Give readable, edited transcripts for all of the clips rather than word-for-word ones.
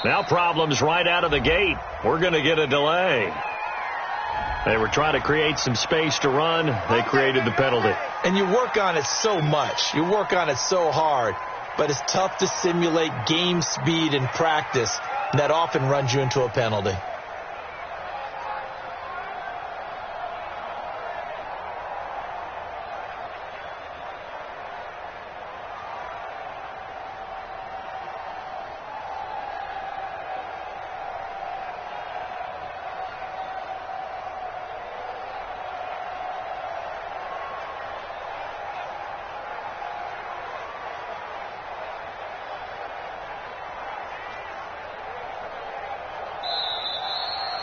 Now problems right out of the gate. We're going to get a delay. They were trying to create some space to run. They created the penalty. And you work on it so much. You work on it so hard. But it's tough to simulate game speed in practice. That often runs you into a penalty.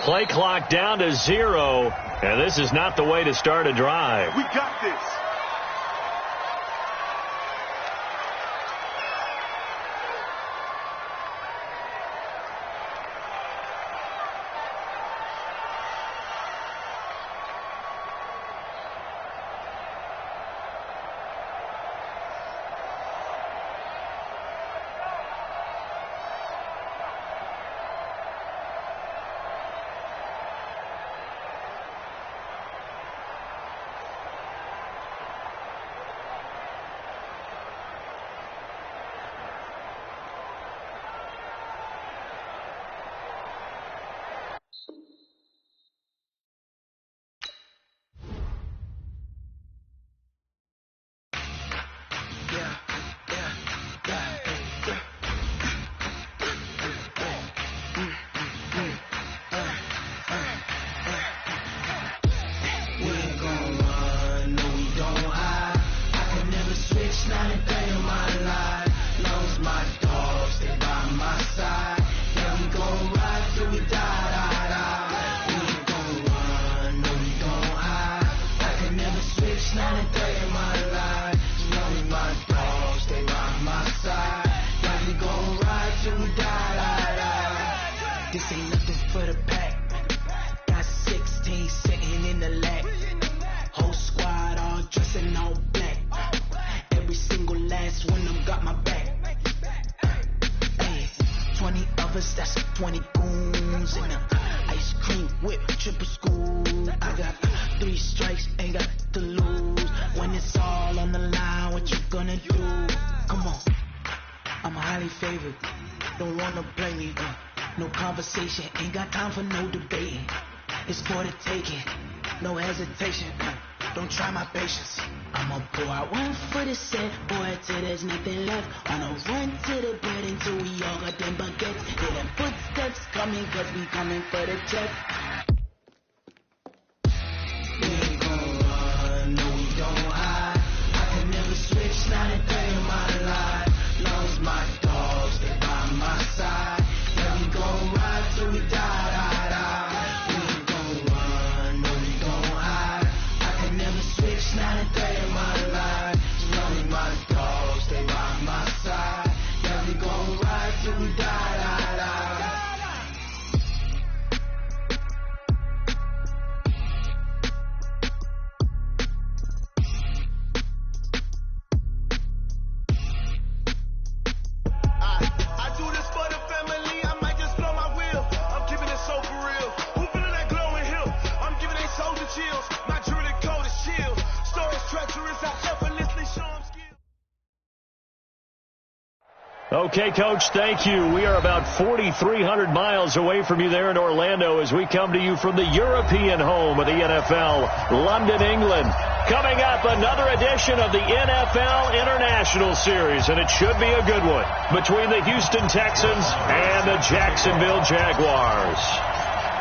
Play clock down to 0, and this is not the way to start a drive. We got this. This ain't nothing for the pack. Got 16 sitting in the lap. Whole squad all dressing all black. Every single last one of them got my back. Hey, 20 of us, that's 20 goons. And ice cream whip, triple school. I got 3 strikes, ain't got to lose. When it's all on the line, what you gonna do? Come on, I'm highly favored. Don't wanna play me, no conversation, ain't got time for no debating. It's for the taking, no hesitation. Don't try my patience. I'ma pour out 1 for the set, boy, till there's nothing left. On a run to the bread until we all got them baguettes. Hear them footsteps coming, cause we coming for the check. We ain't gonna run, no we don't hide. I can never switch, not a day in my life. Long as my dogs, they by my side. Gon' ride till we die. We ain't gon' run, no we gon' hide. I can never switch, not a day in my life. As long as my dogs stay by my side. Yeah, we gon' ride till we die. Okay, Coach, thank you. We are about 4,300 miles away from you there in Orlando as we come to you from the European home of the NFL, London, England. Coming up, another edition of the NFL International Series, and it should be a good one, between the Houston Texans and the Jacksonville Jaguars.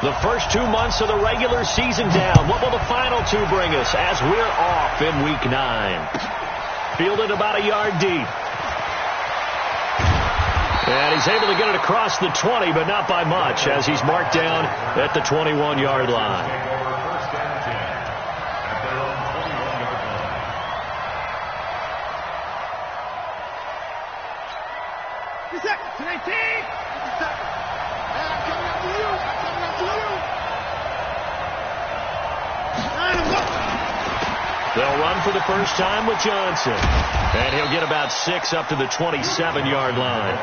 The first 2 months of the regular season down. What will the final 2 bring us as we're off in Week 9? Fielded about a yard deep. And he's able to get it across the 20, but not by much, as he's marked down at the 21-yard line. They'll run for the first time with Johnson. And he'll get about 6 up to the 27-yard line.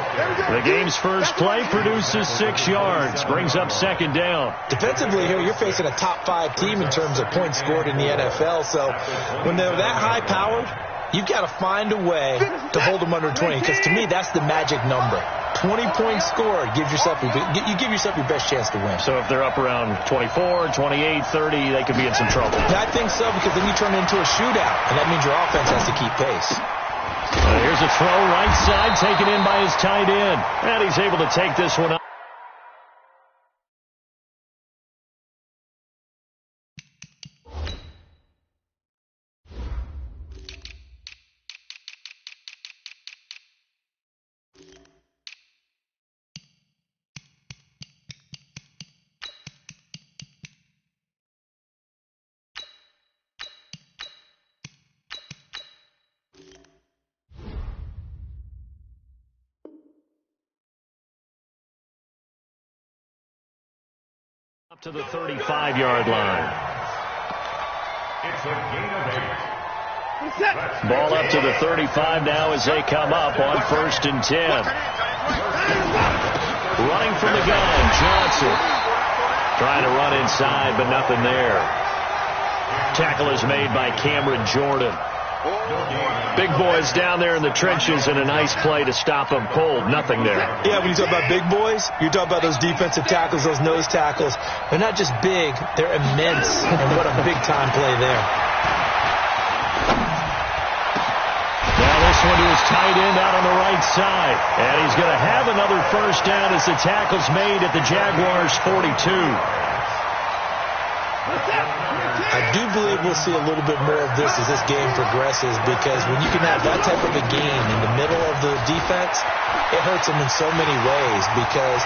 The game's first play produces 6 yards. Brings up second down. Defensively here, you're facing a top 5 team in terms of points scored in the NFL. So when they're that high-powered, you've got to find a way to hold them under 20. Because to me, that's the magic number. 20 points scored, you give yourself your best chance to win. So if they're up around 24, 28, 30, they could be in some trouble. Yeah, I think so, because then you turn it into a shootout, and that means your offense has to keep pace. Here's a throw right side, taken in by his tight end. And he's able to take this one up. Up to the 35-yard line. It's a gain of 8. Ball up to the 35 now as they come up on 1st and 10. Running from the gun, Johnson. Trying to run inside, but nothing there. Tackle is made by Cameron Jordan. Big boys down there in the trenches, and a nice play to stop them cold. Nothing there. Yeah, when you talk about big boys, you're talking about those defensive tackles, those nose tackles. They're not just big, they're immense. And what a big-time play there. Now this one to his tight end out on the right side. And he's going to have another first down as the tackle's made at the Jaguars' 42. I do believe we'll see a little bit more of this as this game progresses, because when you can have that type of a game in the middle of the defense, it hurts them in so many ways, because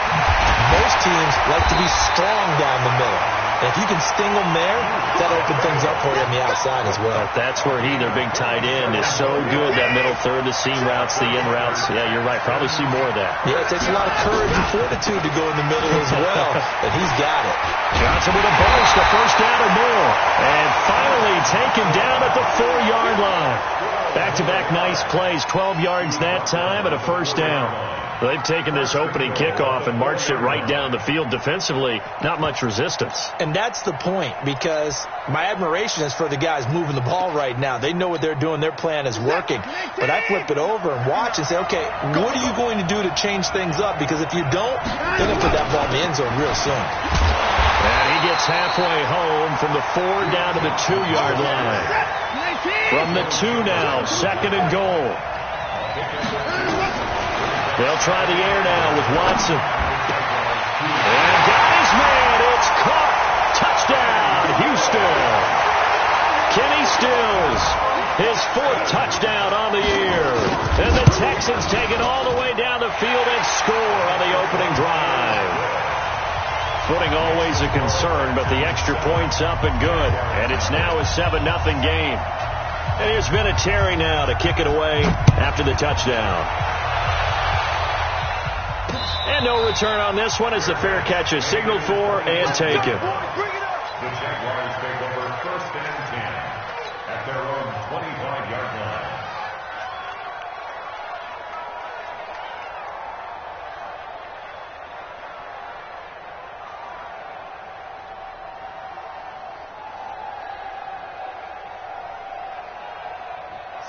most teams like to be strong down the middle. And if you can sting them there, that'll open things up for you on the outside as well. That's where their big tight end, is so good, that middle third, the seam routes, the in routes. Yeah, you're right. Probably see more of that. Yeah, it takes a lot of courage and fortitude to go in the middle as well, and he's got it. Johnson with a burst, a first down or more. And finally taken down at the 4-yard line. Back-to-back nice plays, 12 yards that time and a first down. They've taken this opening kickoff and marched it right down the field defensively. Not much resistance. And that's the point, because my admiration is for the guys moving the ball right now. They know what they're doing. Their plan is working. But I flip it over and watch and say, okay, what are you going to do to change things up? Because if you don't, they're going to put that ball in the end zone real soon. And he gets halfway home from the 4 down to the 2-yard line. From the 2 now, 2nd and goal. They'll try the air now with Watson. And got his man. It's caught. Touchdown, Houston. Kenny Stills, his 4th touchdown on the year. And the Texans take it all the way down the field and score on the opening drive. Footing always a concern, but the extra point's up and good. And it's now a 7-0 game. And here's Vinatieri now to kick it away after the touchdown. And no return on this one as the fair catch is signaled for and taken. The Jaguars take over 1st and 10 at their own 25-yard line.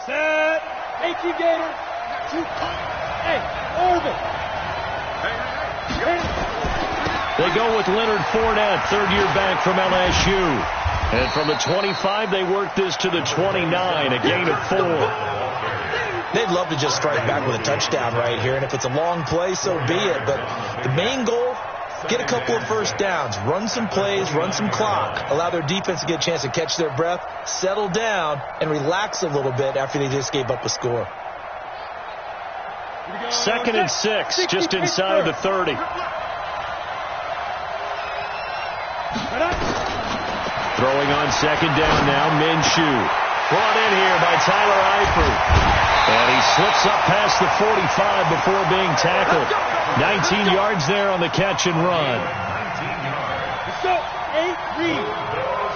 Set. HE Gator. Hey, Orbit. They go with Leonard Fournette, 3rd-year back from LSU. And from the 25, they work this to the 29, a gain of 4. They'd love to just strike back with a touchdown right here, and if it's a long play, so be it. But the main goal, get a couple of first downs, run some plays, run some clock, allow their defense to get a chance to catch their breath, settle down, and relax a little bit after they just gave up a score. 2nd and 6, just inside the 30. Throwing on 2nd down now, Minshew. Brought in here by Tyler Eifert. And he slips up past the 45 before being tackled. 19 yards there on the catch and run. Let's go. 8 read.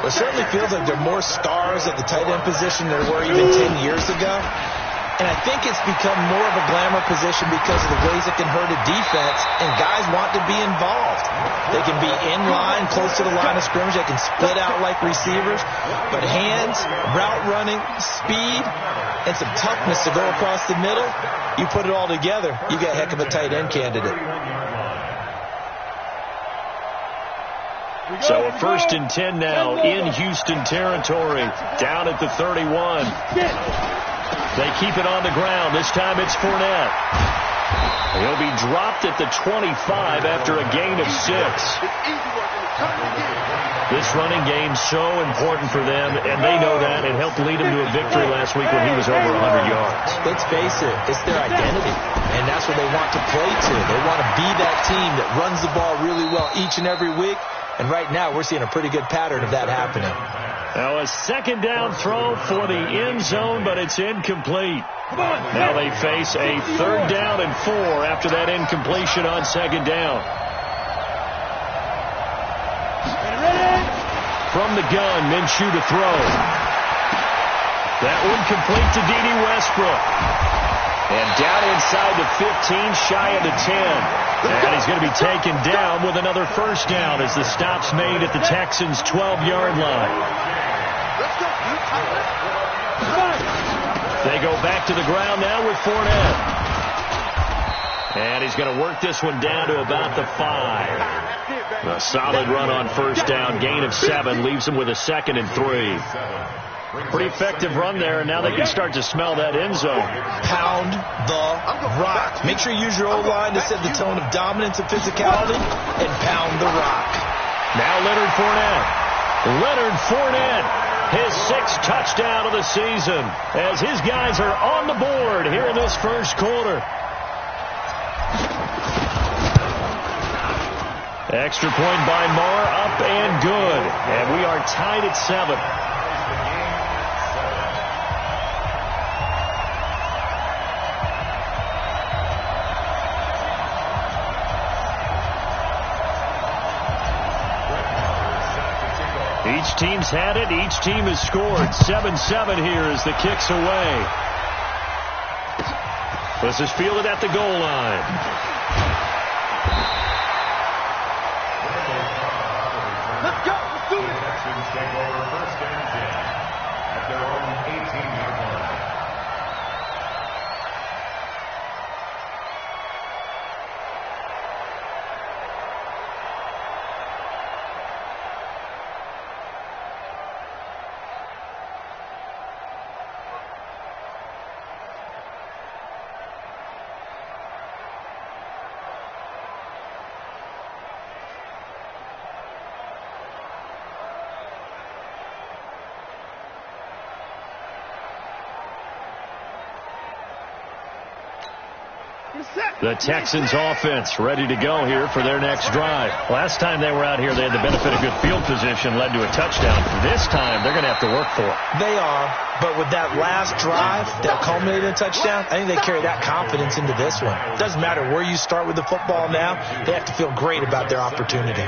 It certainly feels like there are more stars at the tight end position than there were even 10 years ago. And I think it's become more of a glamour position because of the ways it can hurt a defense, and guys want to be involved. They can be in line, close to the line of scrimmage. They can split out like receivers. But hands, route running, speed, and some toughness to go across the middle, you put it all together, you got a heck of a tight end candidate. So a 1st and 10 now in Houston territory, down at the 31. They keep it on the ground. This time it's Fournette. He'll be dropped at the 25 after a gain of 6. This running game's so important for them, and they know that. It helped lead them to a victory last week when he was over 100 yards. Let's face it, it's their identity, and that's what they want to play to. They want to be that team that runs the ball really well each and every week, and right now we're seeing a pretty good pattern of that happening. Now a 2nd down throw for the end zone, but it's incomplete. Now they face a 3rd down and 4 after that incompletion on 2nd down. From the gun, Minshew to throw. That one complete to D.D. Westbrook. And down inside the 15, shy of the 10. And he's going to be taken down with another 1st down as the stop's made at the Texans' 12-yard line. They go back to the ground now with Fournette. And he's going to work this one down to about the 5. A solid run on 1st down, gain of 7, leaves him with a 2nd and 3. Pretty effective run there, and now they can start to smell that end zone. Pound the rock. Make sure you use your O-line to set the tone of dominance and physicality, and pound the rock. Now Leonard Fournette. Leonard Fournette, his 6th touchdown of the season, as his guys are on the board here in this 1st quarter. Extra point by Marr, up and good. And we are tied at 7. Each team's had it. Each team has scored. 7-7 here as the kick's away. This is fielded at the goal line. Let's go. Let's do it. Texans take over 1st and 10 at their own 18-yard line. The Texans offense ready to go here for their next drive. Last time they were out here, they had the benefit of good field position, led to a touchdown. This time, they're going to have to work for it. They are, but with that last drive that culminated in a touchdown, I think they carry that confidence into this one. It doesn't matter where you start with the football now. They have to feel great about their opportunity.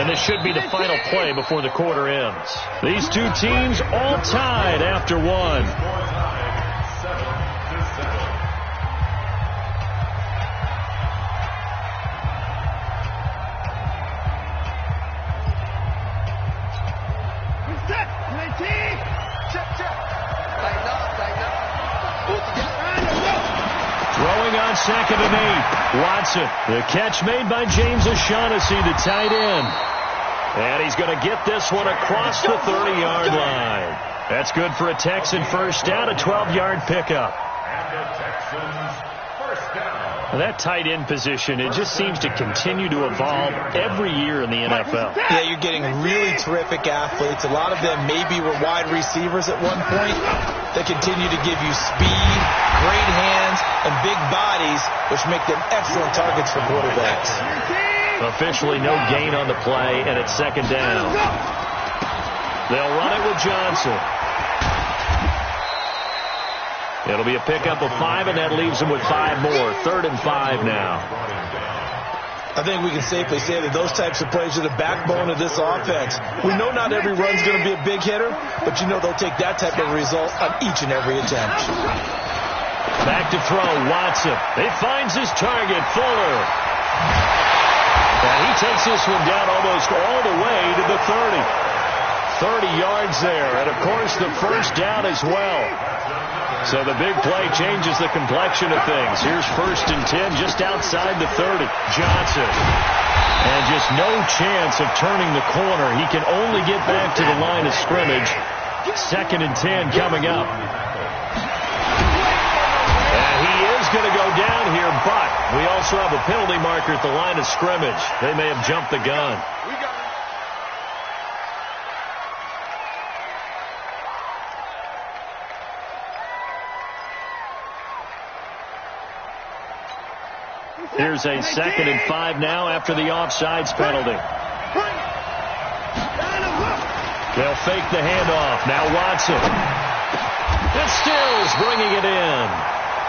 And this should be the final play before the quarter ends. These two teams all tied after 1. Throwing on 2nd and 8. Watson. The catch made by James O'Shaughnessy, the tight end. And he's going to get this one across the 30-yard line. That's good for a Texan 1st down, a 12-yard pickup. And the Texans 1st down. That tight end position, it just seems to continue to evolve every year in the NFL. Yeah, you're getting really terrific athletes. A lot of them maybe were wide receivers at one point. They continue to give you speed, great hands, and big bodies, which make them excellent targets for quarterbacks. Officially no gain on the play, and it's 2nd down. They'll run it with Johnson. It'll be a pickup of 5, and that leaves them with 5 more. 3rd and 5 now. I think we can safely say that those types of plays are the backbone of this offense. We know not every run's going to be a big hitter, but you know they'll take that type of result on each and every attempt. Back to throw, Watson. He finds his target, Fuller. And he takes this one down almost all the way to the 30. 30 yards there, and of course the first down as well. So the big play changes the complexion of things. Here's 1st and 10 just outside the 30. Johnson. And just no chance of turning the corner. He can only get back to the line of scrimmage. 2nd and 10 coming up. And he is going to go down here, but we also have a penalty marker at the line of scrimmage. They may have jumped the gun. Here's a 2nd and 5 now after the offsides penalty. They'll fake the handoff. Now Watson. And Stills bringing it in.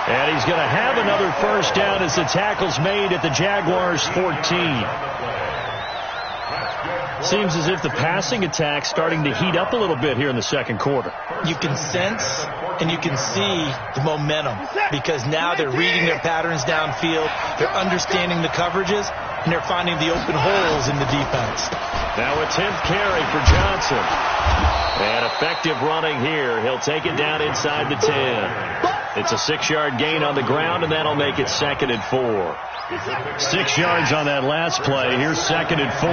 And he's going to have another first down as the tackle's made at the Jaguars' 14. Seems as if the passing attack's starting to heat up a little bit here in the second quarter. You can sense and you can see the momentum because now they're reading their patterns downfield, they're understanding the coverages, and they're finding the open holes in the defense. Now a 10th carry for Johnson. And effective running here. He'll take it down inside the 10. It's a 6-yard gain on the ground, and that'll make it 2nd and 4. 6 yards on that last play. Here's 2nd and 4.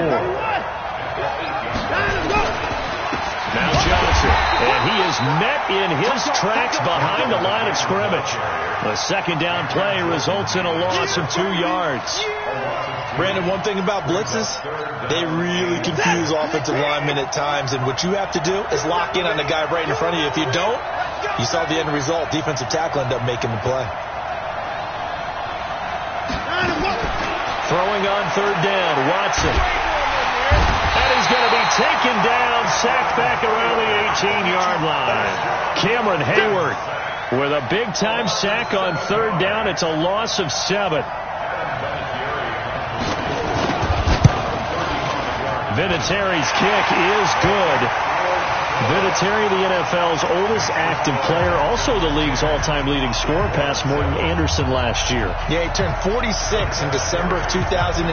Now Johnson, and he is met in his tracks behind the line of scrimmage. The 2nd down play results in a loss of 2 yards. Brandon, one thing about blitzes, they really confuse offensive linemen at times, and what you have to do is lock in on the guy right in front of you. If you don't, you saw the end result. Defensive tackle ended up making the play. Throwing on 3rd down, Watson. And he's going to be taken down, sacked back around the 18-yard line. Cameron Hayward with a big-time sack on 3rd down. It's a loss of 7. Vinatieri's kick is good. Vinatieri, the NFL's oldest active player, also the league's all-time leading scorer, past Morton Anderson last year. Yeah, he turned 46 in December of 2018.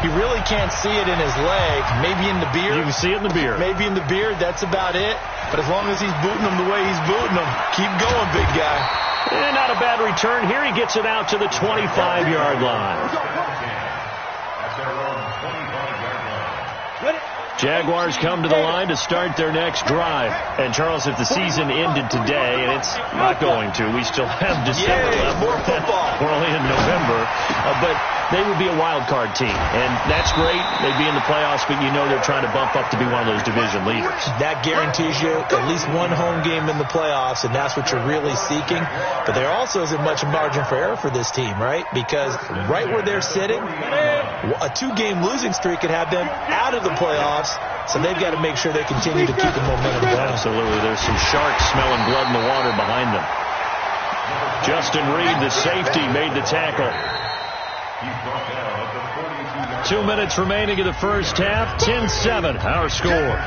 He really can't see it in his leg. Maybe in the beard. You can see it in the beard. Maybe in the beard. That's about it. But as long as he's booting them the way he's booting them, keep going, big guy. And not a bad return here. He gets it out to the 25-yard line. Jaguars come to the line to start their next drive. And, Charles, if the season ended today, and it's not going to, we still have December left. More football. We're only in November. But they would be a wild card team. And that's great. They'd be in the playoffs, but you know they're trying to bump up to be one of those division leaders. That guarantees you at least one home game in the playoffs, and that's what you're really seeking. But there also isn't much margin for error for this team, right? Because right where they're sitting, a 2-game losing streak could have them out of the playoffs. So they've got to make sure they continue to keep the momentum going. Absolutely. There's some sharks smelling blood in the water behind them. Justin Reed, the safety, made the tackle. 2 minutes remaining in the first half. 10-7, our score.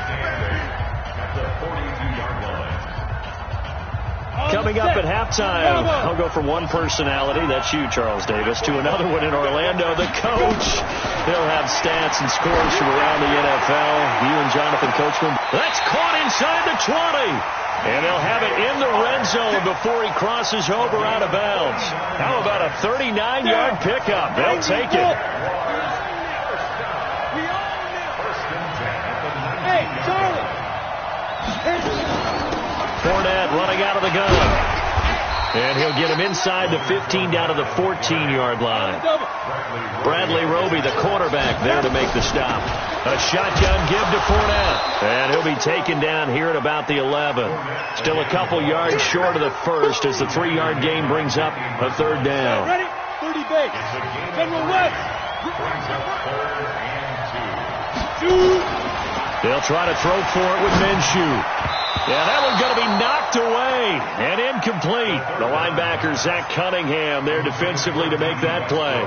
Coming up at halftime, I'll go from one personality, that's you, Charles Davis, to another one in Orlando, the coach. He'll have stats and scores from around the NFL. You and Jonathan Coachman. That's caught inside the 20. And they'll have it in the red zone before he crosses over out of bounds. How about a 39-yard pickup? They'll take it. Hey, Charlie. Fournette running out of the gun. And he'll get him inside the 15 down to the 14-yard line. Bradley Roby, the quarterback, there to make the stop. A shotgun give to Fournette. And he'll be taken down here at about the 11. Still a couple yards short of the first as the 3-yard gain brings up a 3rd down. Ready? 30 base. General West. They'll try to throw for it with Minshew. Yeah, that one's going to be knocked away and incomplete. The linebacker, Zach Cunningham, there defensively to make that play.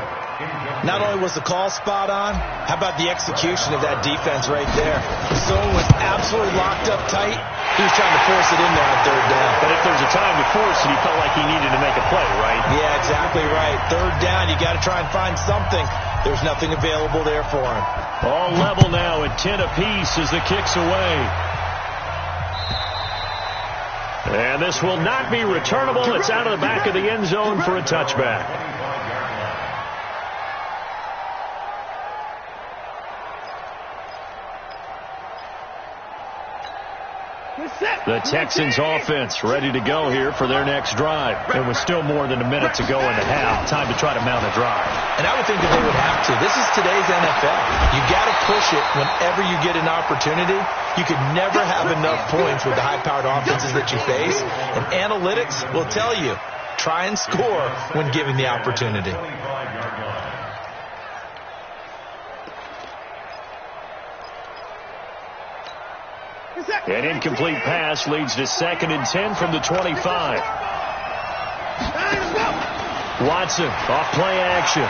Not only was the call spot on, how about the execution of that defense right there? The zone was absolutely locked up tight. He was trying to force it in there on third down. But if there's a time to force it, he felt like he needed to make a play, right? Yeah, exactly right. Third down, you got to try and find something. There's nothing available there for him. All level now at 10 apiece as the kick's away. And this will not be returnable. It's out of the back of the end zone for a touchback. The Texans offense ready to go here for their next drive. And with still more than a minute to go in the half, time to try to mount a drive. And I would think that they would have to. This is today's NFL. You got to push it whenever you get an opportunity. You could never have enough points with the high-powered offenses that you face. And analytics will tell you, try and score when given the opportunity. An incomplete pass leads to 2nd and 10 from the 25. Watson off play action.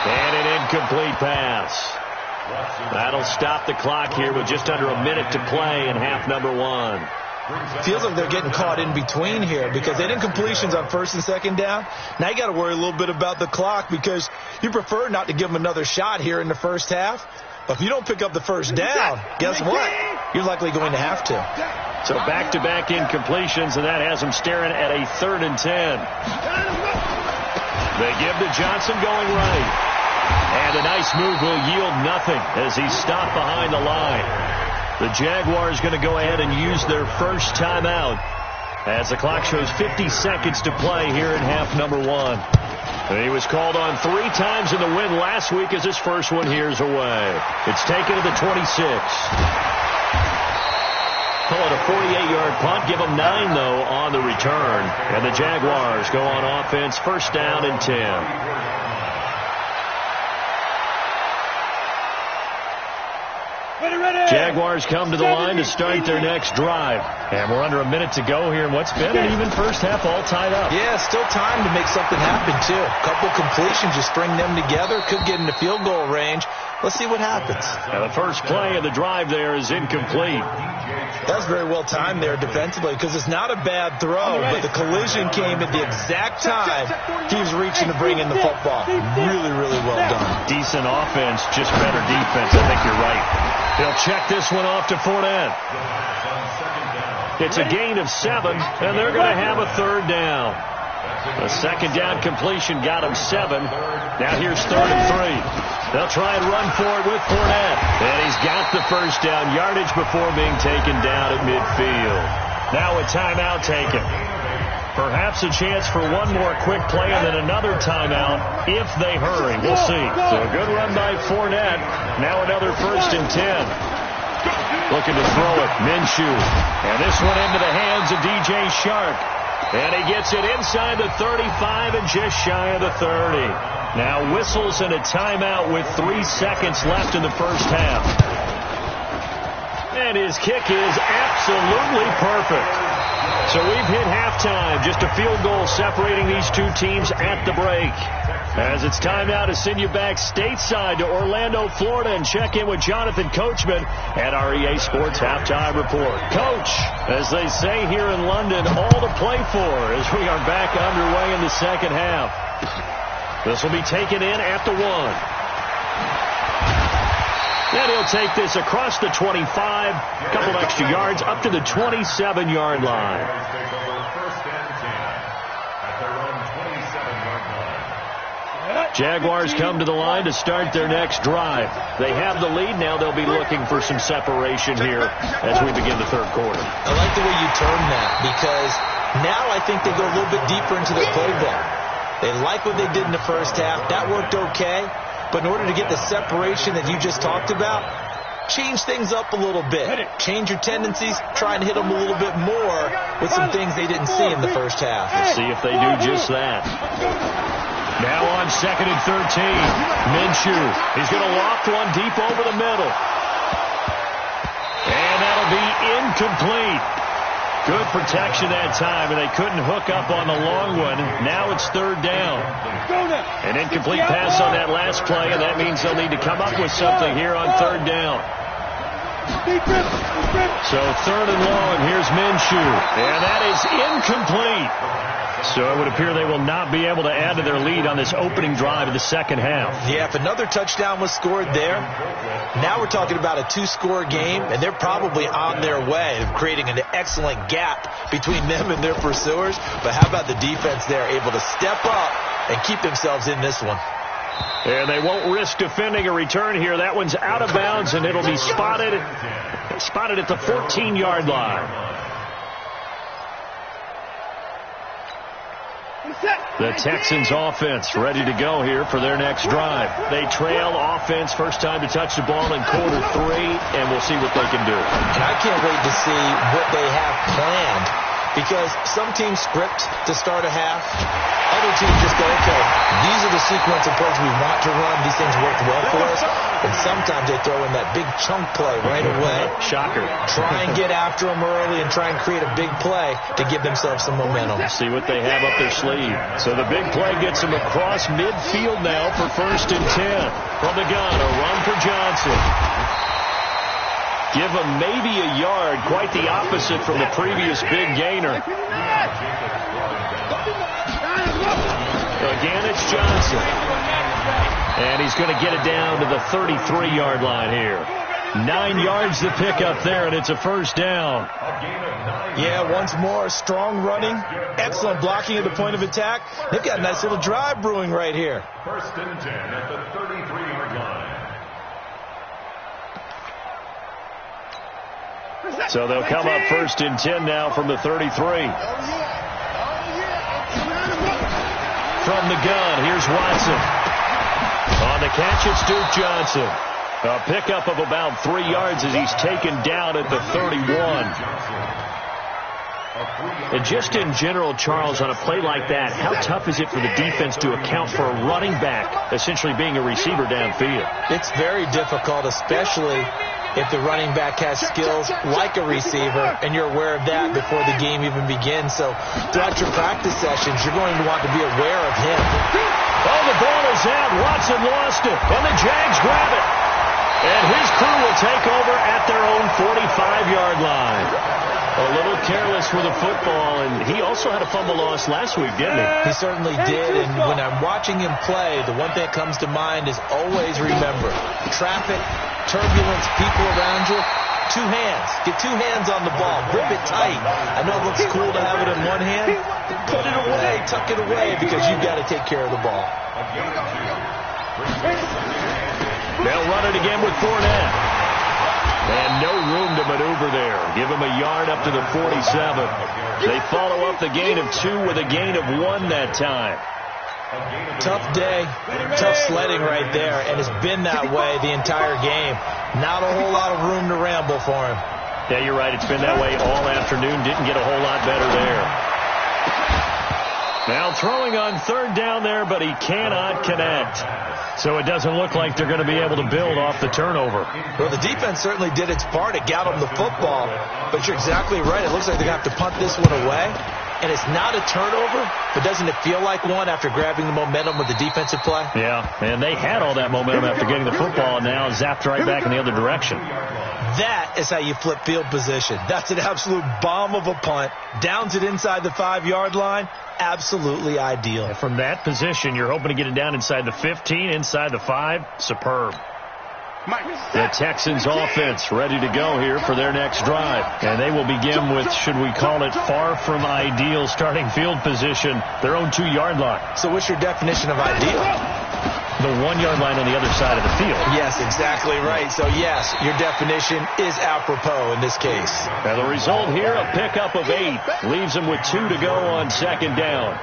And an incomplete pass. That'll stop the clock here with just under a minute to play in half number 1. Feels like they're getting caught in between here because they did incompletions on 1st and 2nd down. Now you got to worry a little bit about the clock because you prefer not to give them another shot here in the first half. But if you don't pick up the first down, guess what? You're likely going to have to. So back-to-back incompletions, and that has them staring at a 3rd and 10. They give to Johnson going right. And a nice move will yield nothing as he's stopped behind the line. The Jaguars going to go ahead and use their first timeout as the clock shows 50 seconds to play here in half number 1. He was called on 3 times in the win last week as his first one here's away. It's taken to the 26. Call it a 48-yard punt. Give them 9, though, on the return. And the Jaguars go on offense, 1st down and 10. Jaguars come to the line to start their next drive. And we're under a minute to go here in what's been an even first half, all tied up. Yeah, still time to make something happen, too. A couple completions, you string them together, could get into field goal range. Let's see what happens. Now the first play of the drive there is incomplete. That's very well timed there defensively because it's not a bad throw, but the collision came at the exact time he was reaching to bring in the football. Really, really well done. Decent offense, just better defense. I think you're right. He'll check this one off to Fournette. It's a gain of 7, and they're going to have a 3rd down. A 2nd down completion got him 7. Now here's 3rd and 3. They'll try and run for it with Fournette. And he's got the first down yardage before being taken down at midfield. Now a timeout taken. Perhaps a chance for one more quick play and then another timeout if they hurry. We'll see. So a good run by Fournette. Now another 1st and 10. Looking to throw it. Minshew. And this one into the hands of DJ Shark. And he gets it inside the 35 and just shy of the 30. Now whistles and a timeout with 3 seconds left in the first half. And his kick is absolutely perfect. So we've hit halftime. Just a field goal separating these two teams at the break. As it's time now to send you back stateside to Orlando, Florida, and check in with Jonathan Coachman at our EA Sports Halftime Report. Coach, as they say here in London, all to play for as we are back underway in the second half. This will be taken in at the 1. And he'll take this across the 25, a couple extra yards, up to the 27-yard line. Jaguars come to the line to start their next drive. They have the lead. Now they'll be looking for some separation here as we begin the third quarter. I like the way you term that because now I think they go a little bit deeper into their playbook. They like what they did in the first half. That worked okay. But in order to get the separation that you just talked about, change things up a little bit. Change your tendencies. Try and hit them a little bit more with some things they didn't see in the first half. Let's see if they do just that. Now on 2nd and 13. Minshew. He's going to loft one deep over the middle. And that'll be incomplete. Good protection that time, and they couldn't hook up on the long one. Now it's third down. An incomplete pass on that last play, and that means they'll need to come up with something here on third down. So third and long, here's Minshew, and that is incomplete. So it would appear they will not be able to add to their lead on this opening drive of the second half. Yeah, if another touchdown was scored there, now we're talking about a 2-score game, and they're probably on their way of creating an excellent gap between them and their pursuers. But how about the defense there, able to step up and keep themselves in this one? And they won't risk defending a return here. That one's out of bounds, and it'll be spotted at the 14-yard line. The Texans offense ready to go here for their next drive. They trail offense, first time to touch the ball in quarter 3, and we'll see what they can do. And I can't wait to see what they have planned, because some teams script to start a half. Other teams just go, okay, these are the sequence of plays we want to run. These things work well for us. And sometimes they throw in that big chunk play right away. Shocker. Try and get after them early and try and create a big play to give themselves some momentum. See what they have up their sleeve. So the big play gets them across midfield now for first and 10. From the gun, a run for Johnson. Give him maybe a yard, quite the opposite from the previous big gainer. Again, it's Johnson. And he's going to get it down to the 33-yard line here. 9 yards to pick up there, and it's a first down. Yeah, once more, strong running, excellent blocking at the point of attack. They've got a nice little drive brewing right here. First and 10 at the 33-yard line. So they'll come up first and 10 now from the 33. From the gun, here's Watson. On the catch, it's Duke Johnson. A pickup of about 3 yards as he's taken down at the 31. And just in general, Charles, on a play like that, how tough is it for the defense to account for a running back essentially being a receiver downfield? It's very difficult, especially if the running back has skills like a receiver, and you're aware of that before the game even begins. So throughout your practice sessions, you're going to want to be aware of him. Oh, the ball is out. Watson lost it, and the Jags grab it. And his crew will take over at their own 45-yard line. A little careless with the football, and he also had a fumble loss last week, didn't he? He certainly did, and when I'm watching him play, the one thing that comes to mind is always remember, traffic, turbulence, people around you, 2 hands. Get 2 hands on the ball. Grip it tight. I know it looks cool to have it in one hand. Put it away, tuck it away, because you've got to take care of the ball. They'll run it again with Fournette. And no room to maneuver there. Give him a yard up to the 47. They follow up the gain of 2 with a gain of 1 that time. Tough day, tough sledding right there, and it's been that way the entire game. Not a whole lot of room to ramble for him. Yeah, you're right. It's been that way all afternoon. Didn't get a whole lot better there. Now throwing on third down there, but he cannot connect. So it doesn't look like they're going to be able to build off the turnover. Well, the defense certainly did its part. It got them the football. But you're exactly right. It looks like they're going to have to punt this one away. And it's not a turnover, but doesn't it feel like one after grabbing the momentum with the defensive play? Yeah, and they had all that momentum after getting the football, and now zapped right back in the other direction. That is how you flip field position. That's an absolute bomb of a punt. Downs it inside the 5-yard line. Absolutely ideal. And from that position, you're hoping to get it down inside the 15, inside the 5. Superb. The Texans offense ready to go here for their next drive. And they will begin with, should we call it, far from ideal starting field position, their own 2-yard line. So what's your definition of ideal? The 1-yard line on the other side of the field. Yes, exactly right. So, yes, your definition is apropos in this case. Now, the result here, a pickup of 8. Leaves them with 2 to go on second down.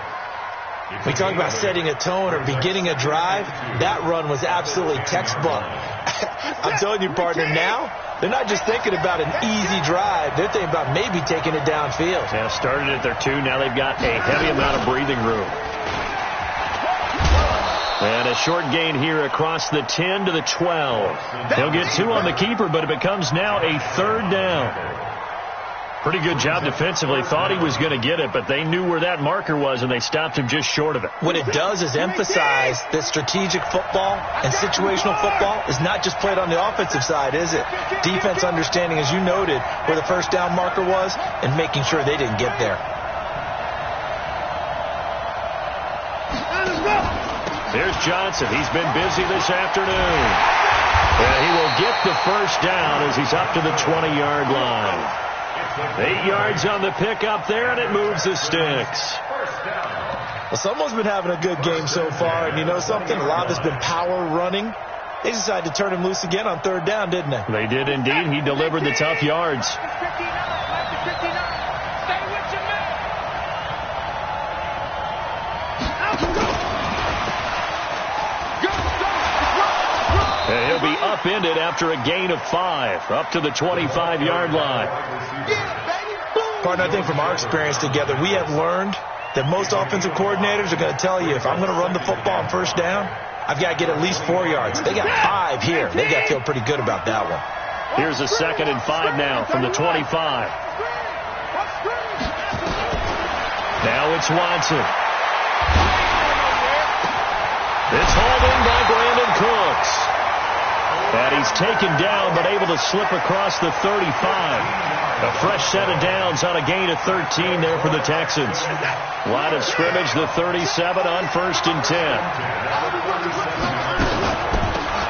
We talk about setting a tone or beginning a drive. That run was absolutely textbook. I'm telling you, partner, now they're not just thinking about an easy drive. They're thinking about maybe taking it downfield. Yeah, started at their 2. Now they've got a heavy amount of breathing room. And a short gain here across the 10 to the 12. He'll get 2 on the keeper, but it becomes now a third down. Pretty good job defensively. Thought he was going to get it, but they knew where that marker was, and they stopped him just short of it. What it does is emphasize that strategic football and situational football is not just played on the offensive side, is it? Defense understanding, as you noted, where the first down marker was and making sure they didn't get there. There's Johnson. He's been busy this afternoon. And he will get the first down as he's up to the 20-yard line. 8 yards on the pickup there, and it moves the sticks. Well, someone's been having a good game so far, and you know something? A lot of it's been power running. They decided to turn him loose again on third down, didn't they? They did indeed. He delivered the tough yards. And he'll be upended after a gain of 5, up to the 25-yard line. Partner, I think from our experience together, we have learned that most offensive coordinators are going to tell you, if I'm going to run the football on first down, I've got to get at least 4 yards. They got 5 here. They got to feel pretty good about that one. Here's a 2nd and 5 now from the 25. Now it's Watson. It's hauled in by Brandon Cooks. And he's taken down but able to slip across the 35. A fresh set of downs on a gain of 13 there for the Texans. Line of scrimmage, the 37 on 1st and 10.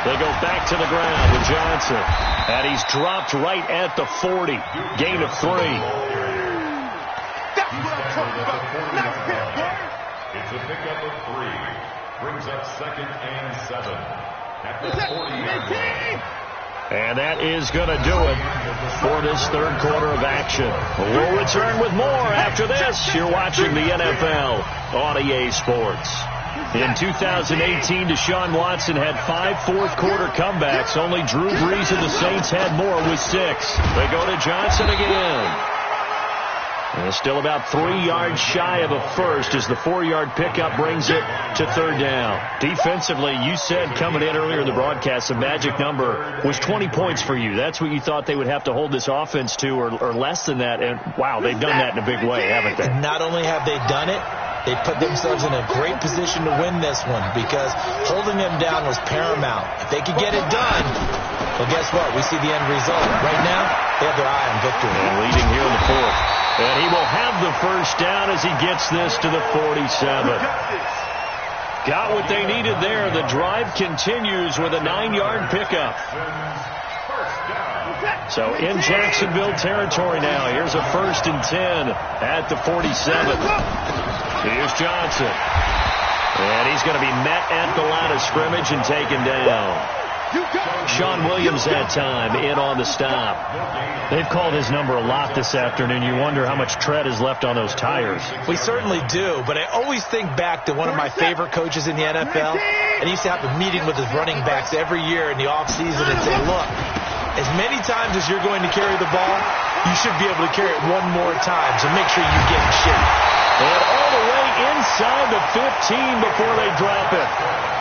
They go back to the ground with Johnson. And he's dropped right at the 40. Gain of 3. It's a pickup of 3. Brings up 2nd and 7. At the 40-yard line. And that is going to do it for this third quarter of action. We'll return with more after this. You're watching the NFL on EA Sports. In 2018, Deshaun Watson had 5 fourth-quarter comebacks. Only Drew Brees and the Saints had more with 6. They go to Johnson again. And still about 3 yards shy of a first as the 4-yard pickup brings it to third down. Defensively, you said coming in earlier in the broadcast, the magic number was 20 points for you. That's what you thought they would have to hold this offense to, or less than that. And, wow, they've done that in a big way, haven't they? Not only have they done it, they put themselves in a great position to win this one because holding them down was paramount. If they could get it done, well, guess what? We see the end result. Right now, they have their eye on victory. And leading here in the 4th. And he will have the first down as he gets this to the 47. Got what they needed there. The drive continues with a 9-yard pickup. So in Jacksonville territory now. Here's a 1st and 10 at the 47. Here's Johnson. And he's going to be met at the line of scrimmage and taken down. Sean Williams that time in on the stop. They've called his number a lot this afternoon. You wonder how much tread is left on those tires. We certainly do, but I always think back to one of my favorite coaches in the NFL, and he used to have a meeting with his running backs every year in the offseason and say, look, as many times as you're going to carry the ball, you should be able to carry it one more time, so make sure you get in shape. And all the way inside the 15 before they drop it.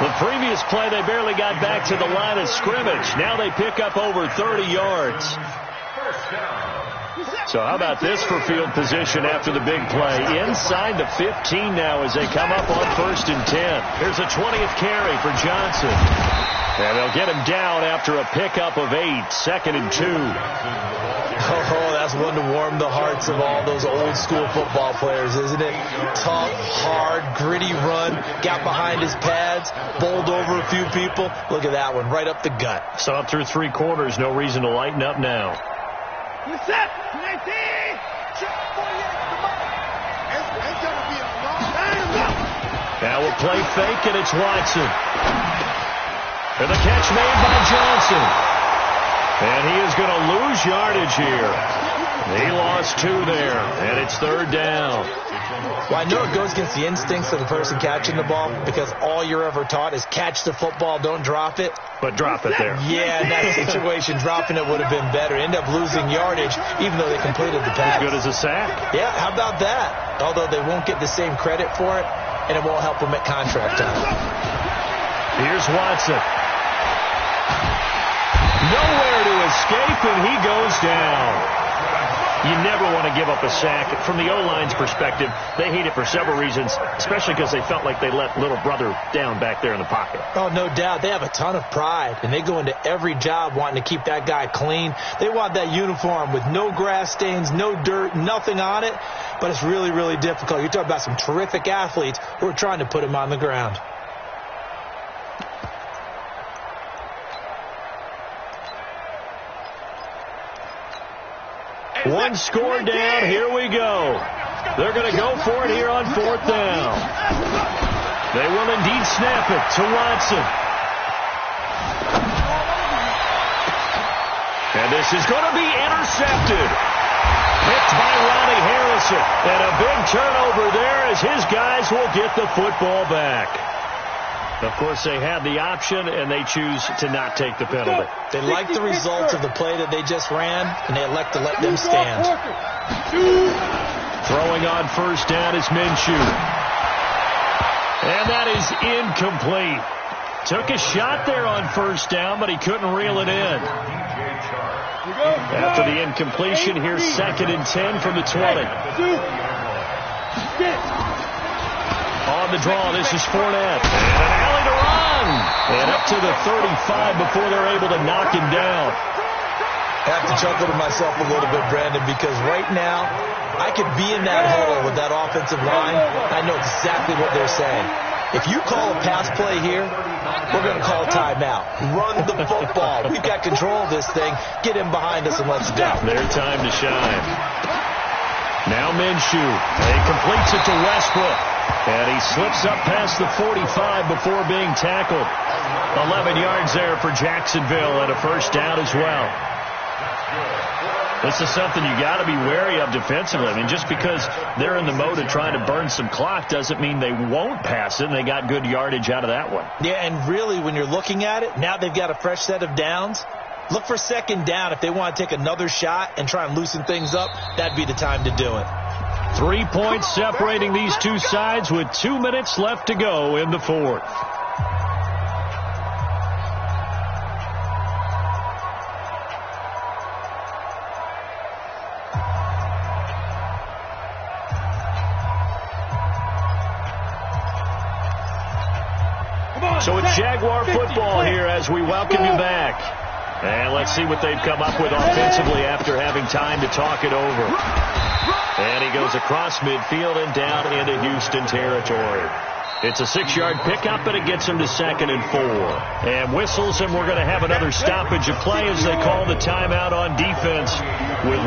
The previous play, they barely got back to the line of scrimmage. Now they pick up over 30 yards. So how about this for field position after the big play? Inside the 15 now as they come up on 1st and 10. Here's a 20th carry for Johnson. And they'll get him down after a pickup of 8, 2nd and 2. Oh, that's one to warm the hearts of all those old school football players, isn't it? Tough, hard, gritty run, got behind his pads, bowled over a few people. Look at that one, right up the gut. So up through 3 quarters, no reason to lighten up now. Now we'll play fake, and it's Watson. And the catch made by Johnson. And he is going to lose yardage here. He lost 2 there, and it's third down. Well, I know it goes against the instincts of the person catching the ball because all you're ever taught is catch the football, don't drop it. But drop it there. Yeah, in that situation, dropping it would have been better. End up losing yardage, even though they completed the pass. As good as a sack. Yeah, how about that? Although they won't get the same credit for it, and it won't help them at contract time. Here's Watson. Nowhere to escape, and he goes down. You never want to give up a sack. From the O-line's perspective, they hate it for several reasons, especially because they felt like they let little brother down back there in the pocket. Oh, no doubt. They have a ton of pride, and they go into every job wanting to keep that guy clean. They want that uniform with no grass stains, no dirt, nothing on it, but it's really, really difficult. You're talking about some terrific athletes who are trying to put him on the ground. One score down. Here we go. They're going to go for it here on 4th down. They will indeed snap it to Watson. And this is going to be intercepted. Picked by Ronnie Harrison. And a big turnover there as his guys will get the football back. Of course, they had the option, and they choose to not take the penalty. They like the results of the play that they just ran, and they elect to let them stand. Throwing on 1st down is Minshew. And that is incomplete. Took a shot there on 1st down, but he couldn't reel it in. After the incompletion, here's 2nd and 10 from the 20. On the draw, this is Fournette. And an alley to run. And up to the 35 before they're able to knock him down. I have to chuckle to myself a little bit, Brandon, because right now, I could be in that huddle with that offensive line. I know exactly what they're saying. If you call a pass play here, we're going to call a timeout. Run the football. We've got control of this thing. Get him behind us and let's go. Their time to shine. Now Minshew. He completes it to Westbrook. And he slips up past the 45 before being tackled. 11 yards there for Jacksonville and a 1st down as well. This is something you got to be wary of defensively. I mean, just because they're in the mode of trying to burn some clock doesn't mean they won't pass it, and they got good yardage out of that one. Yeah, and really, when you're looking at it, now they've got a fresh set of downs. Look for 2nd down. If they want to take another shot and try and loosen things up, that'd be the time to do it. 3 points separating these two sides with 2 minutes left to go in the 4th. So it's Jaguar football here as we welcome you back. And let's see what they've come up with offensively after having time to talk it over. And he goes across midfield and down into Houston territory. It's a 6-yard pickup, and it gets him to 2nd and 4. And whistles, and we're going to have another stoppage of play as they call the timeout on defense with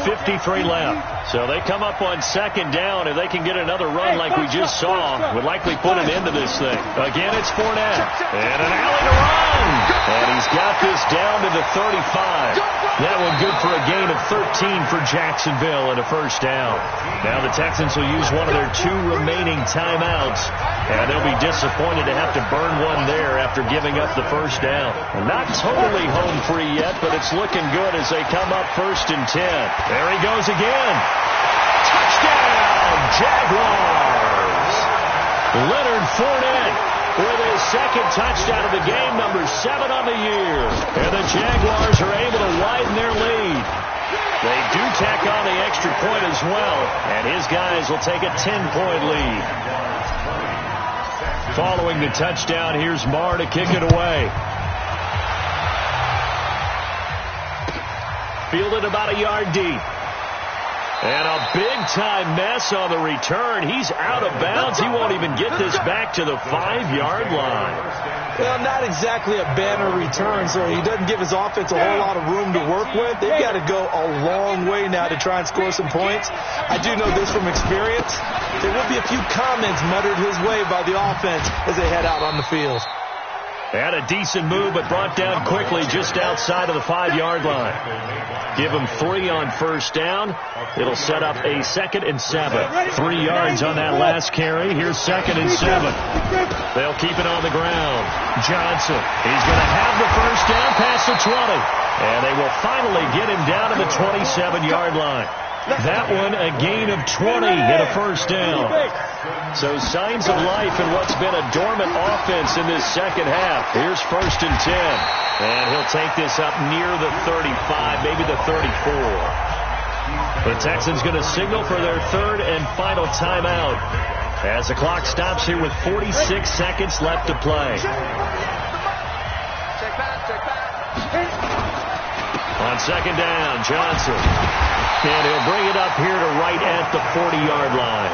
1:53 left. So they come up on 2nd down. If they can get another run like we just saw, would likely put an end to this thing. Again, it's Fournette. And an alley to run. And he's got this down to the 35. That one good for a gain of 13 for Jacksonville and a 1st down. Now the Texans will use one of their 2 remaining timeouts. And they'll be disappointed to have to burn one there after giving up the 1st down. Not totally home free yet, but it's looking good as they come up 1st and 10. There he goes again. Touchdown, Jaguars. Leonard Fournette with his 2nd touchdown of the game, number 7 on the year. And the Jaguars are able to widen their lead. They do tack on the extra point as well, and his guys will take a 10-point lead. Following the touchdown, here's Marr to kick it away. Fielded about a yard deep. And a big-time mess on the return. He's out of bounds. He won't even get this back to the 5-yard line. Well, not exactly a banner return, so he doesn't give his offense a whole lot of room to work with. They've got to go a long way now to try and score some points. I do know this from experience. There will be a few comments muttered his way by the offense as they head out on the field. Had a decent move, but brought down quickly just outside of the 5-yard line. Give him 3 on 1st down. It'll set up a 2nd and 7. 3 yards on that last carry. Here's 2nd and 7. They'll keep it on the ground. Johnson, he's going to have the 1st down past the 20. And they will finally get him down to the 27-yard line. That one a gain of 20 and a 1st down. So signs of life in what's been a dormant offense in this 2nd half. Here's 1st and 10. And he'll take this up near the 35, maybe the 34. The Texans going to signal for their third and final timeout as the clock stops here with 46 seconds left to play. On second down, Johnson. And he'll bring it up here to right at the 40-yard line.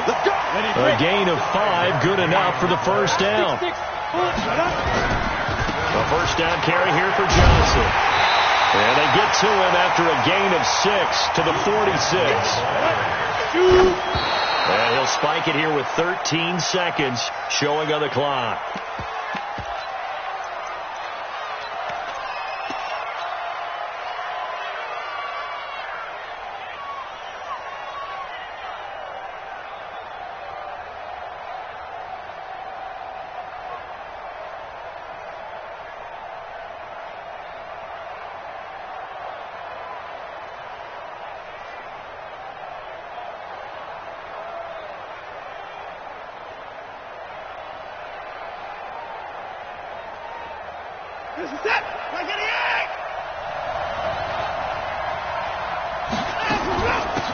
A gain of 5, good enough for the first down. A first down carry here for Johnson. And they get to him after a gain of 6 to the 46. And he'll spike it here with 13 seconds showing on the clock.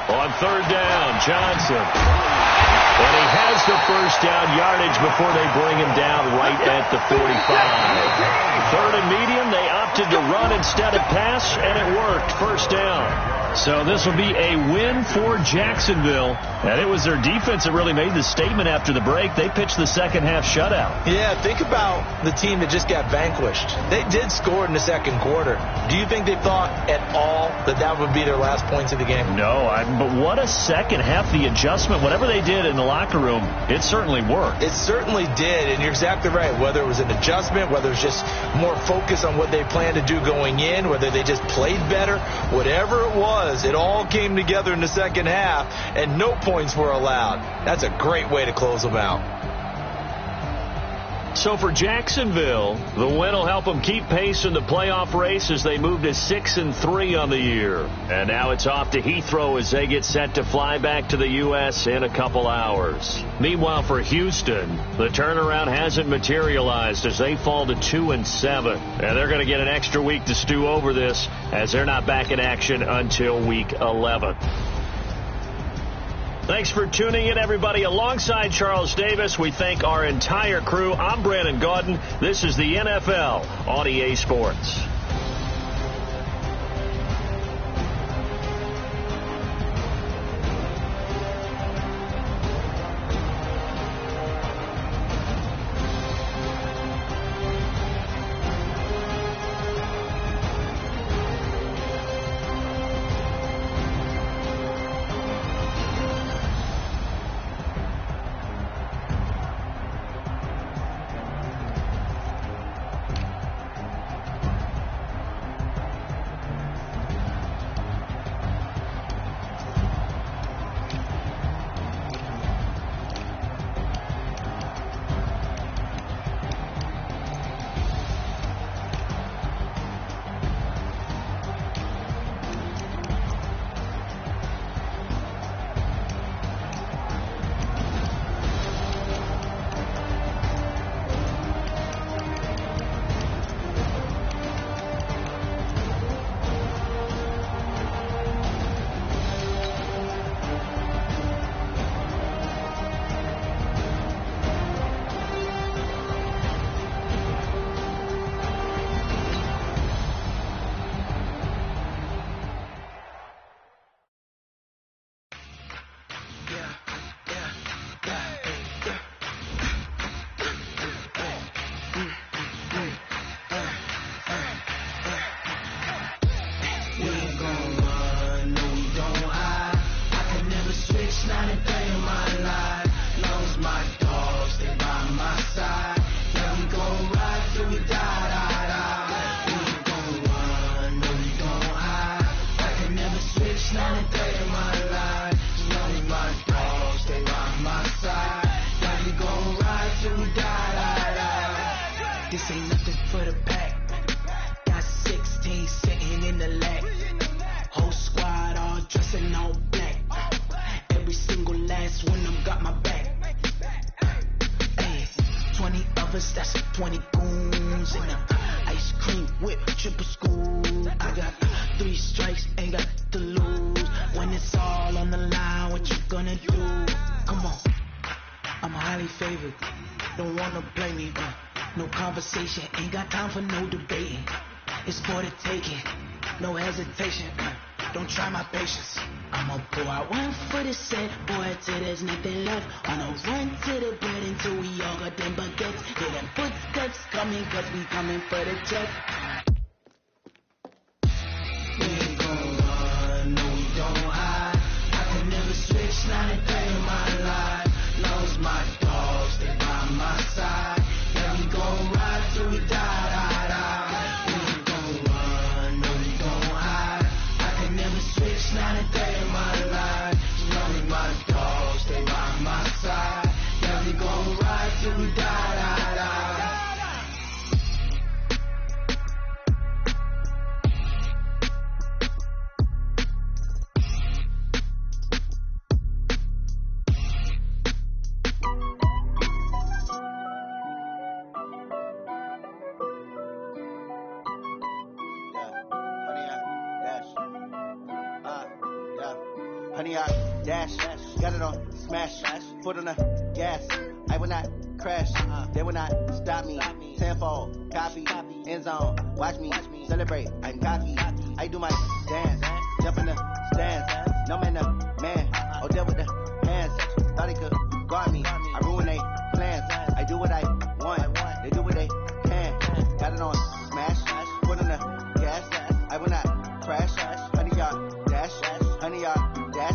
On third down, Johnson. And he has the first down yardage before they bring him down right at the 45. Third and medium, they opted to run instead of pass, and it worked. First down. So this will be a win for Jacksonville. And it was their defense that really made the statement after the break. They pitched the second half shutout. Yeah, think about the team that just got vanquished. They did score in the second quarter. Do you think they thought at all that that would be their last points of the game? No, but what a second half. The adjustment, whatever they did in the locker room, it certainly worked. It certainly did, and you're exactly right. Whether it was an adjustment, whether it was just more focus on what they planned to do going in, whether they just played better, whatever it was, it all came together in the second half, and no points were allowed. That's a great way to close them out. So for Jacksonville, the win will help them keep pace in the playoff race as they move to 6-3 on the year. And now it's off to Heathrow as they get set to fly back to the U.S. in a couple hours. Meanwhile, for Houston, the turnaround hasn't materialized as they fall to 2-7. And they're going to get an extra week to stew over this as they're not back in action until week 11. Thanks for tuning in, everybody. Alongside Charles Davis, we thank our entire crew. I'm Brandon Gaudin. This is the NFL on EA Sports. This ain't nothing for the pack. Got 16 sitting in the lag. Whole squad all dressed in all black. Every single last one of them got my back. Hey, 20 of us, that's 20 goons. And a ice cream whip, triple school. I got 3 strikes, ain't got to lose. When it's wanna do? Come on, I'm highly favored. Don't wanna blame me, no conversation, ain't got time for no debating. It's for the taking, no hesitation. Don't try my patience. I'ma pull out one for the set, boy, till there's nothing left. I'ma run to the bread until we all got them baguettes. Hear them footsteps coming, cause we coming for the check. We ain't gon' run, no we don't hide. I can never switch, not a day in my life. Lost my dogs, stay by my side. Yeah, we gon' ride till we die, die, die. We ain't gon' run, no we don't hide. I can never switch, not a day in my life. Lonely my dogs, stay by my side. Yeah, we gon' ride till we die, die, die. Honey, I dash, got it on smash, foot on the gas. I will not crash, they will not stop me. Tenfold, copy, end zone, watch me celebrate. I'm cocky, I do my dance, jump in the stands. No man, the man, oh there with the hands. Thought he could guard me, I ruin they plans. I do what I want, they do what they can. Got it on smash, foot on the gas. I will not crash, honey, y'all dash, honey, y'all dash,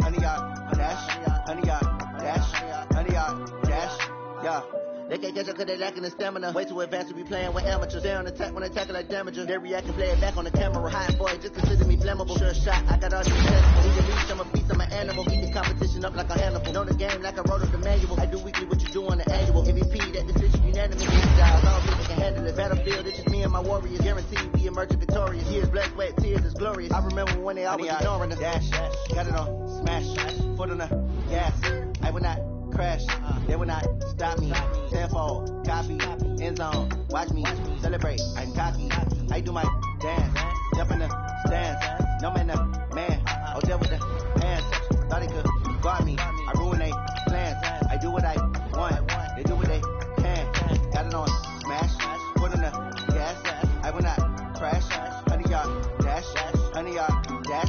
honey, y'all dash, honey, y'all dash, honey, y'all dash, yeah. They can't catch up cause they lacking the stamina. Way too advanced to be playing with amateurs. Stay on attack when attacking like damager. They react and play it back on the camera. Hot boy, just consider me flammable. Sure shot, I got all these tests. Need to reach, I'm a beast, I'm an animal. Eat the competition up like a Hannibal. Know the game like I wrote up the manual. I do weekly what you do on the annual. MVP, that decision unanimous. Styles, all people can handle it. Battlefield, it's just me and my warriors. Guaranteed we emerge victorious. Years, blood, sweat, tears, is glorious. I remember when they always ignoring the dash. Got it on smash, foot on the gas. I will not crash, they will not stop me. Tenfold, copy, end zone, watch me celebrate. I'm cocky, I do my dance, jump in the stands. No man, the man, oh there with the hands. Thought he could guard me, I ruin they plans. I do what I want, they do what they can. Got it on smash, foot on the gas. I will not crash, honey y'all dash, honey y'all dash,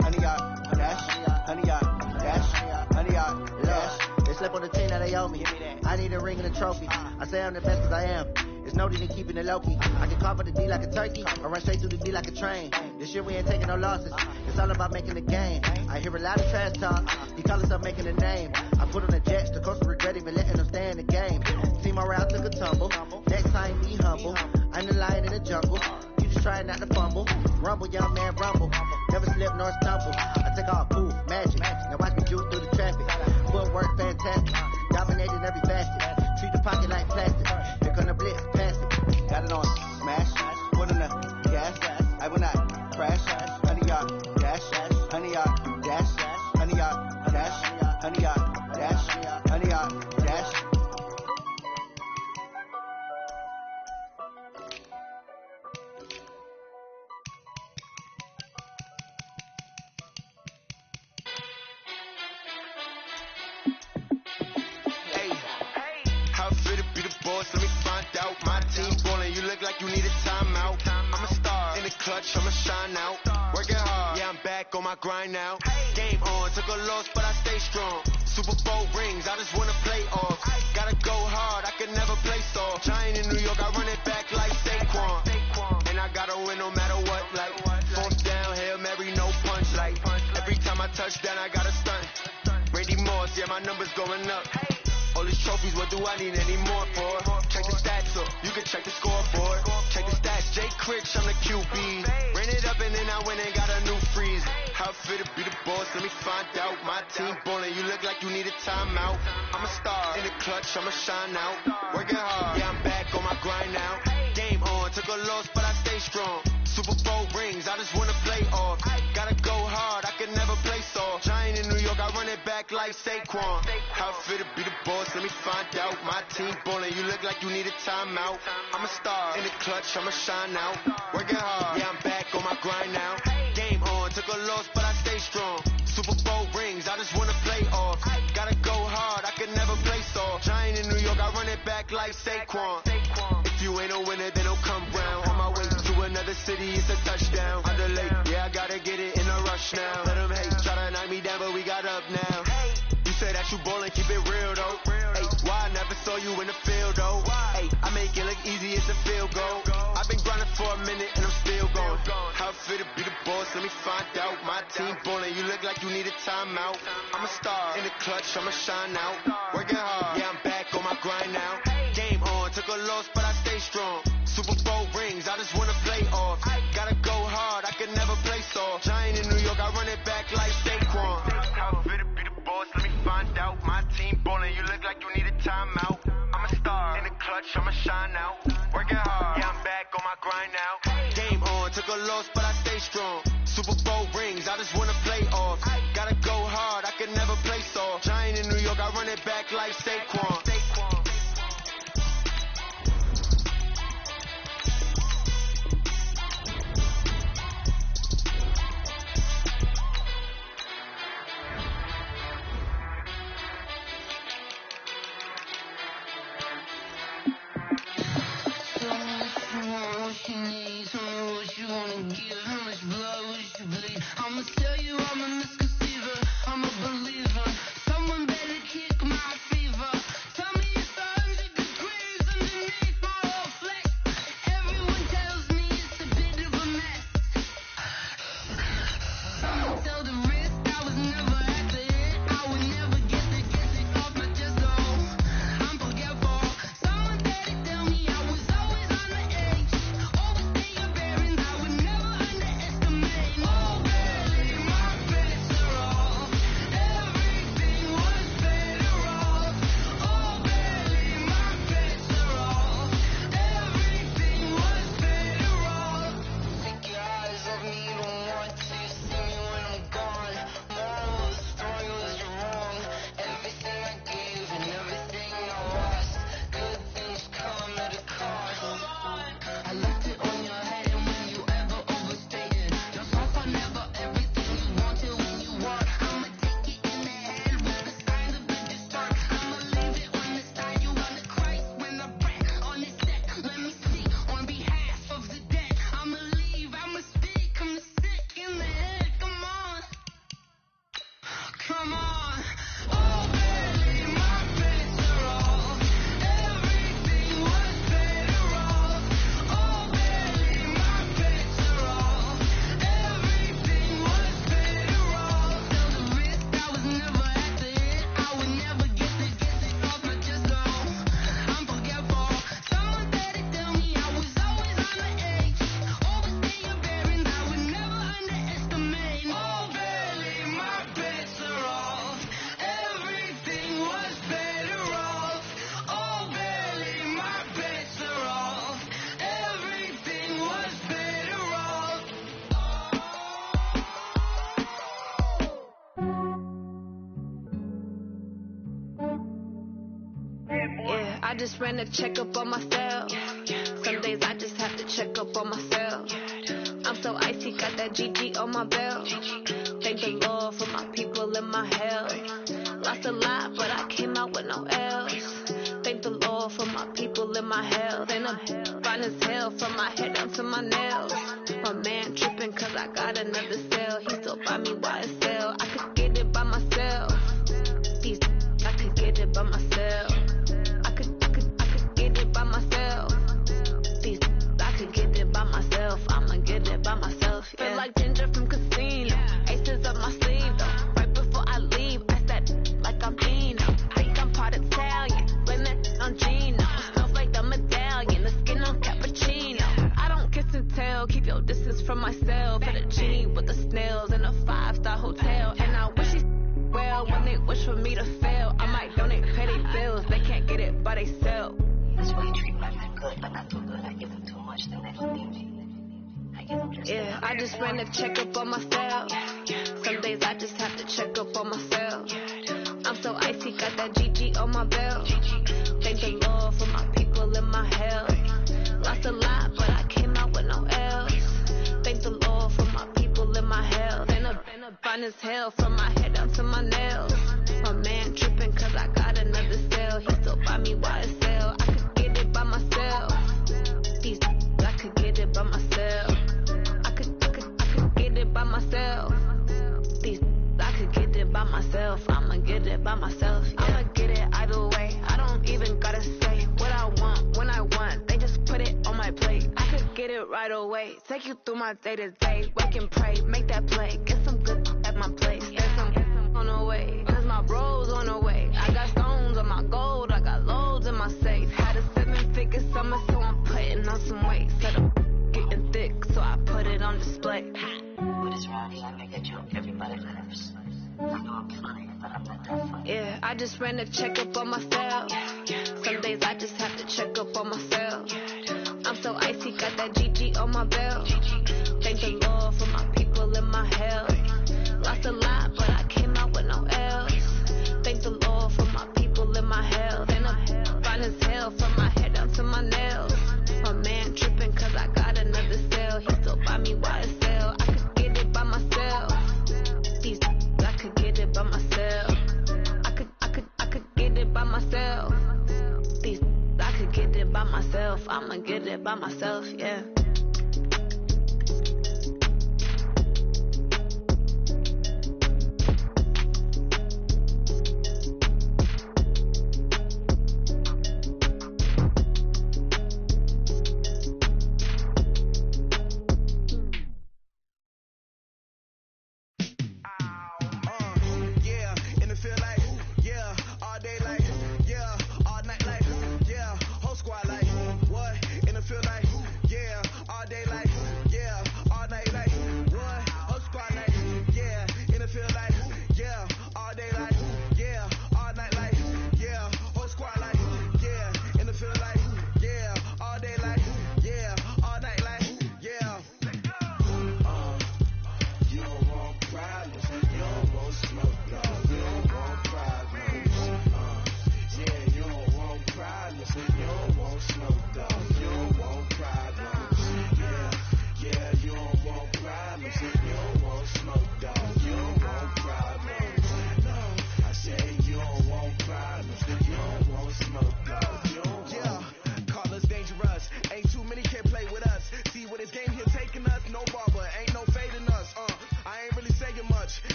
honey y'all dash, honey y'all dash, honey y'all dash. Slip on the team that they owe me. I need a ring and a trophy. I say I'm the best as I am. It's no need in keeping it low key. I can carve up the D like a turkey, or run straight through the D like a train. This year we ain't taking no losses. It's all about making the game. I hear a lot of trash talk. He call himself making a name. I put on the jets. The coach will regret even letting them stay in the game. Team morale took a tumble. Next time be humble. I'm the lion in the jungle. You just trying not to fumble. Rumble, young man, rumble. Never slip nor stumble. I take all poof, magic. Now watch me juke through the traffic. Footwork fantastic, dominating every facet. Treat the pocket like plastic. They're gonna blitz, pass it. Got it on smash, foot on the gas. I will not crash. Honey y'all dash, honey y'all dash, honey y'all dash, honey y'all dash, honey y'all dash. Let me find out. My team ballin', you look like you need a timeout. I'm a star in the clutch, I'ma shine out. Working hard, yeah, I'm back on my grind now. Game on, took a loss, but I stay strong. Super Bowl rings, I just wanna play off. Gotta go hard, I can never play soft. Giant in New York, I run it back like Saquon. And I gotta win no matter what, like fourth down, Hail Mary, no punch, like every time I touch down, I gotta stunt. Randy Moss, yeah, my numbers going up. All these trophies, what do I need any more for? Check the stats up, you can check the scoreboard. Check the stats, Jay Critch, I'm the QB. Ran it up and then I went and got a new freeze. How fit to be the boss, let me find out. My team ballin', you look like you need a timeout. I'm a star in the clutch, I'ma shine out. Working hard, yeah, I'm back on my grind. 9 now. Game on, took a loss, but I stay strong. Super Bowl rings, I just wanna play off. Gotta go hard, I can never play soft. Giant in New York, I run it back like Saquon. And I gotta win no matter what, like fourth down, Hail Mary, no punch, like every time I touch down, I gotta stunt. Randy Moss, yeah, my numbers going up. All these trophies, what do I need any more for? Check the stats up, you can check the scoreboard. Check the stats, Jay Critch, I'm the QB. Ran it up and then I went and got a new freeze. How fit to be the boss, let me find out. My team ballin', you look like you need a timeout. I'm a star in the clutch, I'ma shine out. Working hard, yeah, I'm back on my grind now. Game on, took a loss, but I stay strong. Super Bowl rings, I just wanna play off. Gotta go hard, I can never play soft. Giant in New York, I run it back like Saquon. How fit to be the boss, let me find out. My team ballin', you look like you need a timeout. I'm a star in the clutch, I'ma shine out. Working hard, yeah, I'm back on my grind now. Game on, took a loss, but I stay strong. Super Bowl rings, I just wanna play off. Giant in New York, I run it back like Saquon. If you ain't a winner, then don't come round. On my way to another city, it's a touchdown. Underlay, yeah, I gotta get it in a rush now. Let them hate, try to knock me down, but we got up now. You say that you ballin', keep it real though. Hey, why I never saw you in the field though? Hey, I make it look easy, it's a field goal. I've been grinding for a minute and I'm still going. How it feel to be the boss? Let me find out. My team ballin', you look like you need a timeout. I'm a star in the clutch, I'ma shine out. Working hard, yeah, I'm back on my grind now. Game on, took a loss, but I stay strong. Super Bowl rings, I just wanna play off. Gotta go hard, I can never play soft. Giant in New York, I run it back like Saquon. How it feel to be the boss? Let me find out. My team ballin', you look like you need a timeout. I'm a star in the clutch, I'ma shine out. Working hard, yeah, I'm back on my grind now. Game on, took a loss, but I stay strong. Super Bowl rings, I just wanna play off. Gotta go hard, I can never play soft. Giant in New York, I run it back like Saquon. I'ma tell you I'm a misconceiver, I'm a believer. Someone better kick my fever. Tell me it's 100 degrees underneath my whole flesh. Everyone tells me it's a bit of a mess. Someone tell the risk I was never at the hit. I would never get it off my chest, so I'm forgetful. Someone better tell me I was always on the edge. Overstay your bearings, I would never underestimate. Oh, barely my bets are off. Everything was better off. Oh, barely my bets are off. Everything was better off. Take your eyes off me, you don't want to see me when I'm gone. Moral of the story was you're wrong. Everything I gave and everything I lost. Good things come at a cost. I left it on your head, and when you ever overstated, yourself I never everything you wanted when you want. I'ma take it in the head with the signs of a distort. I'ma leave it on the side. You want the Christ when I break on this set. Let me speak on behalf of the dead. I'ma leave, I'ma speak. I'm sick in the head. Come on, come on. Oh, barely my bets are off. Everything was better off. Oh, barely my bets are off. Everything was better off. Tell the risk I was never at the hit. I would never get it off my chest, so I'm forgetful. Someone better tell me I was always on the edge. Overstay your bearings, I would never underestimate. Oh, barely my bets are off. Everything was better off. Oh, barely my bets are off. Everything was better off. Yeah, I just ran a checkup on myself. Some days I just have to check up on myself. I'm so icy, got that GG on my belt. Thank the Lord for my people in my health. Lost a lot, but I came out with no L's. Thank the Lord for my people in my health. And I'm fine as hell from my head down to my nails. My man tripping cause I got another cell. He still buy me YSL. I could get it by myself. These I could get it by myself. I could get it by myself. These I could get it by myself. I'ma get it by myself. Yeah. Feel like Ginger from Casino. Aces up my sleeve though. Right before I leave, I said like I'm Dino. Think I'm part Italian. Blame that on Gino. Smells like the medallion. The skin on cappuccino. I don't kiss and tell. Keep your distance from myself. At a genie with the snails in a 5-star hotel. And I wish he well when they wish for me to fail. I might donate petty bills. They can't get it by themselves. That's why you treat my men good, but not too good. I give them too much, then they leave me. I give them just Yeah, I just ran a checkup on myself. Some days I just have to check up on myself. I'm so icy, got that GG on my belt. Thank the Lord for my people in my health. Lost a lot, but I came out with no L's. Thank the Lord for my people in my health. And I'm fine as hell from my head down to my nails. My man tripping cause I got another cell. He still by myself. I'ma get it either way. I don't even gotta say what I want when I want. They just put it on my plate. I could get it right away. Take you through my day to day. Wake and pray, make that play. Get some good at my place. There's some on the way. Cause my bro's on the way. I got stones on my gold. I got loads in my safe. Had a 7-figure summer, so I'm putting on some weight. Said I'm getting thick, so I put it on display. What is wrong is I make a joke. Everybody laughs. I know I'm funny, but I'm not that funny. Yeah, I just ran a checkup on myself. Some days I just have to check up on myself. I'm so icy, got that GG on my belt. Thank the Lord for my people in my health. Lost a lot, but I came out with no L's. Thank the Lord for my people in my health. And I'm fine as hell from my head down to my nails. My man tripping cause I got another cell. He still buy me YSL. I could get it by myself. These I could get it by myself. I could get it by myself. These I could get it by myself. I'ma get it by myself, yeah.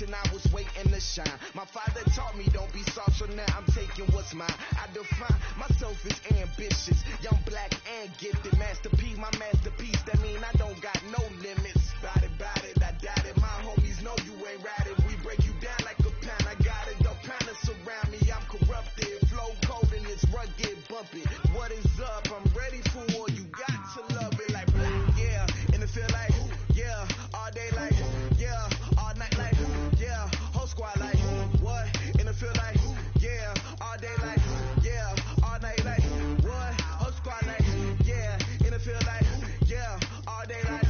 I was waiting to shine. My father taught me don't be soft, so now I'm taking what's mine. I define myself as ambitious, young, black, and gifted. Masterpiece, my masterpiece, that mean I don't got no limits. Bout it, I doubt it. My homies know you ain't ratted. We break you down like a pound. I got it, the pounders surround me. I'm corrupted, flow cold and it's rugged, bumpy. What is up? I'm ready for war. You got to love it like black, yeah. And it feel like, yeah, all day like, yeah, all night like, yeah, whole squad like, what? And it feel like, yeah, all day like, yeah, all night like, what? Whole squad like, yeah, and it feel like, yeah, all day like,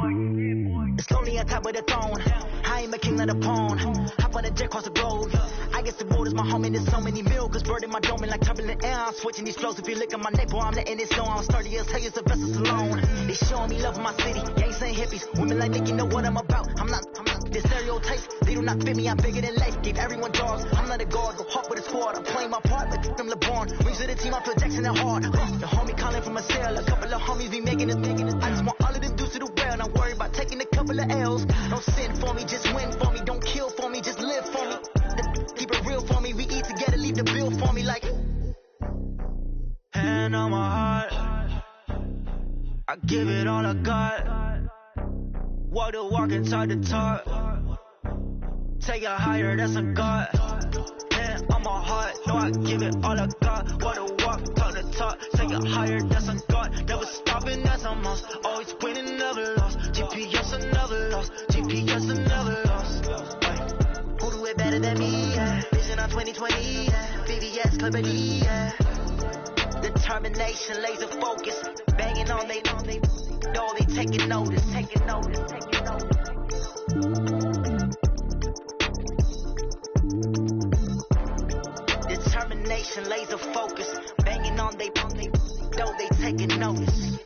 It's lonely on top of the throne. I ain't a king of the pawn. Hop on a jet across the globe. I guess the road is my home and there's so many milk. Bird in my dome and like turbulent air. I'm switching these flows. If you look at my neck, boy, I'm letting it go. I'm sturdy as hell, it's the vessels alone. They showing me love in my city. Gangs and hippies. Women like Nick, you know what I'm about. I'm not the stereotypes. They do not fit me. I'm bigger than life. Gave everyone dogs. I'm not a guard. Go hard with a squad. I'm playing my part like them LeBron. Rings of the team. I feel Jackson and hard. The homie calling from a cell. A couple of homies be making it. I just want all of them dudes to do well. Not worry about taking a couple of L's. Don't sin for me, just win for me. Don't kill for me, just live for me. Keep it real for me. We eat together, leave the bill for me like. Hand on my heart, I give it all I got. Walk the walk and talk the talk. Take it higher, that's a God. Hand on my heart, no, I give it all I got. Walk the walk, talk the talk. Take it higher, that's a God. Never stopping, that's a must. Always winning, never lost. GPS, I never lost. GPS, I never lost. Who do it better than me? Yeah. Vision on 2020. Yeah. VVS, Liberty. Yeah. Determination, laser focus. Banging on they know they taking notice. Taking notice. Determination, laser focus. Banging on they know they taking notice.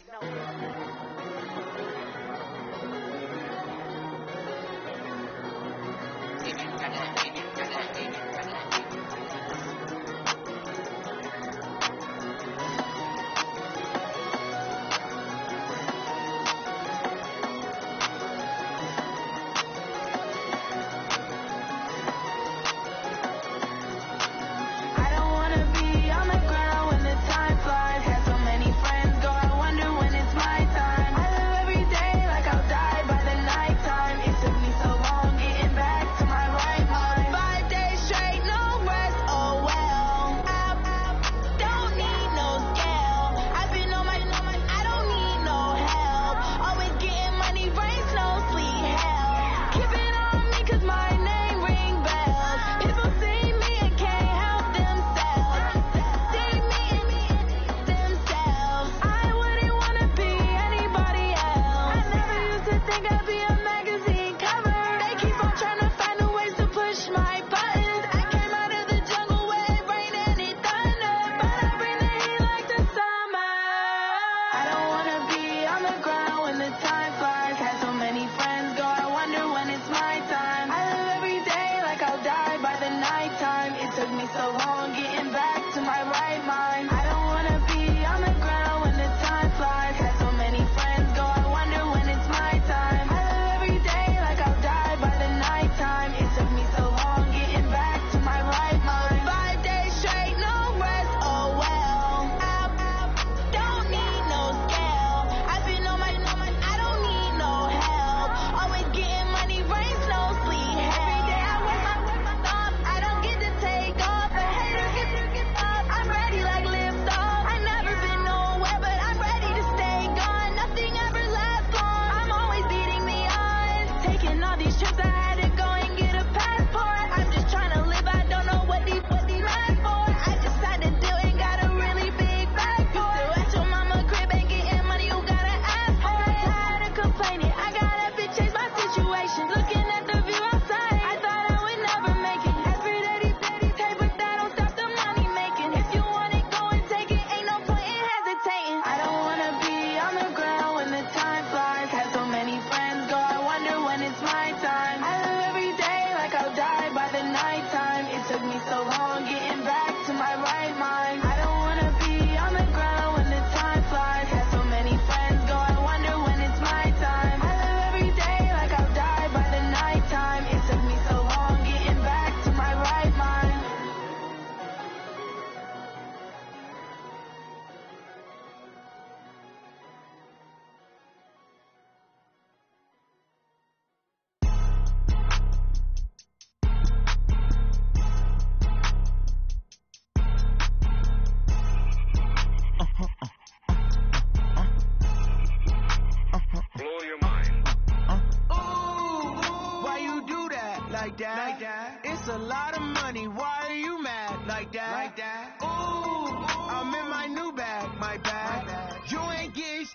It's a lot of money. Why are you mad like that? Ooh, I'm in my new bag, my bad. You ain't get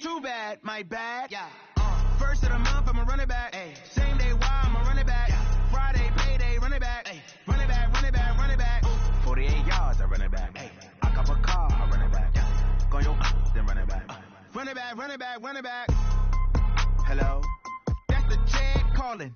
too bad, my bad. Yeah. First of the month, I'ma run it back. Same day, why I'ma run it back. Friday, payday, run it back. Run it back, run it back, run it back. 48 yards, I run it back. I cop a car, I run it back. Go your then run it back. Run it back, run it back, run it back. Hello? That's the Jag calling.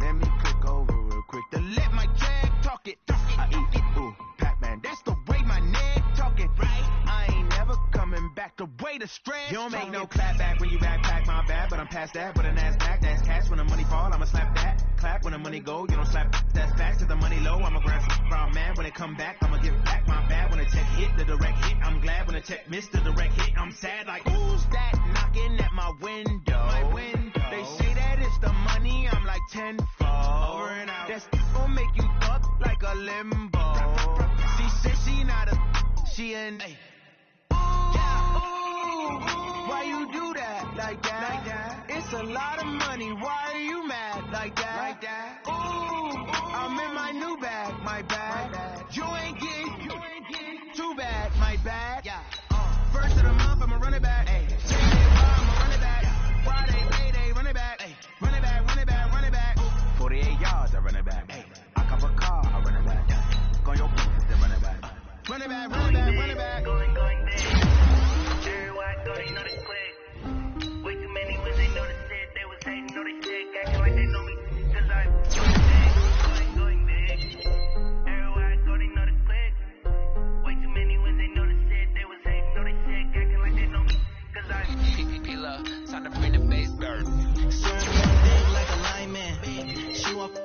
Let me click over real quick to let my Jag talk it. I eat it, ooh, Pac-Man. That's the way my neck talking. Right? I ain't never coming back the way the stress. You don't make no clap back when you backpack, my bad, but I'm past that. But an ass back, that's cash. When the money fall, I'ma slap that. Clap when the money go, you don't slap. That's fast to the money low. I'ma grab some brown man when it come back. I'ma give back my bad when the check hit the direct hit. I'm glad when the check missed the direct hit. I'm sad like who's that knocking at my window? My window. They say that it's the money. I'm like tenfold. Over and out. That's gon' make you fuck like a limbo. She said she not a, she an. Why you do that like that? It's a lot of money. Why are you mad like that? Ooh, I'm in my new bag, my bad. You ain't getting too bad, my bad. First of the month, I'ma run it back. Same day, I'ma run it back. Friday, payday, run it back. Run it back, run it back, run it back. 48 yards, I run it back. I cop a car, I run it back. Go your then run it back. Run it back, run it back, run it back. Going big. Everywhere I go, they know the click. Way too many when they know the shit. They was hating, know they shit. Acting like they know me. Cause I'm going big. Everywhere I go, they know the click. Way too many when they know the shit. They was hating, know they shit. Acting like they know me. Cause I'm PPP love. Time to bring the bass bird. Big like a lineman. She want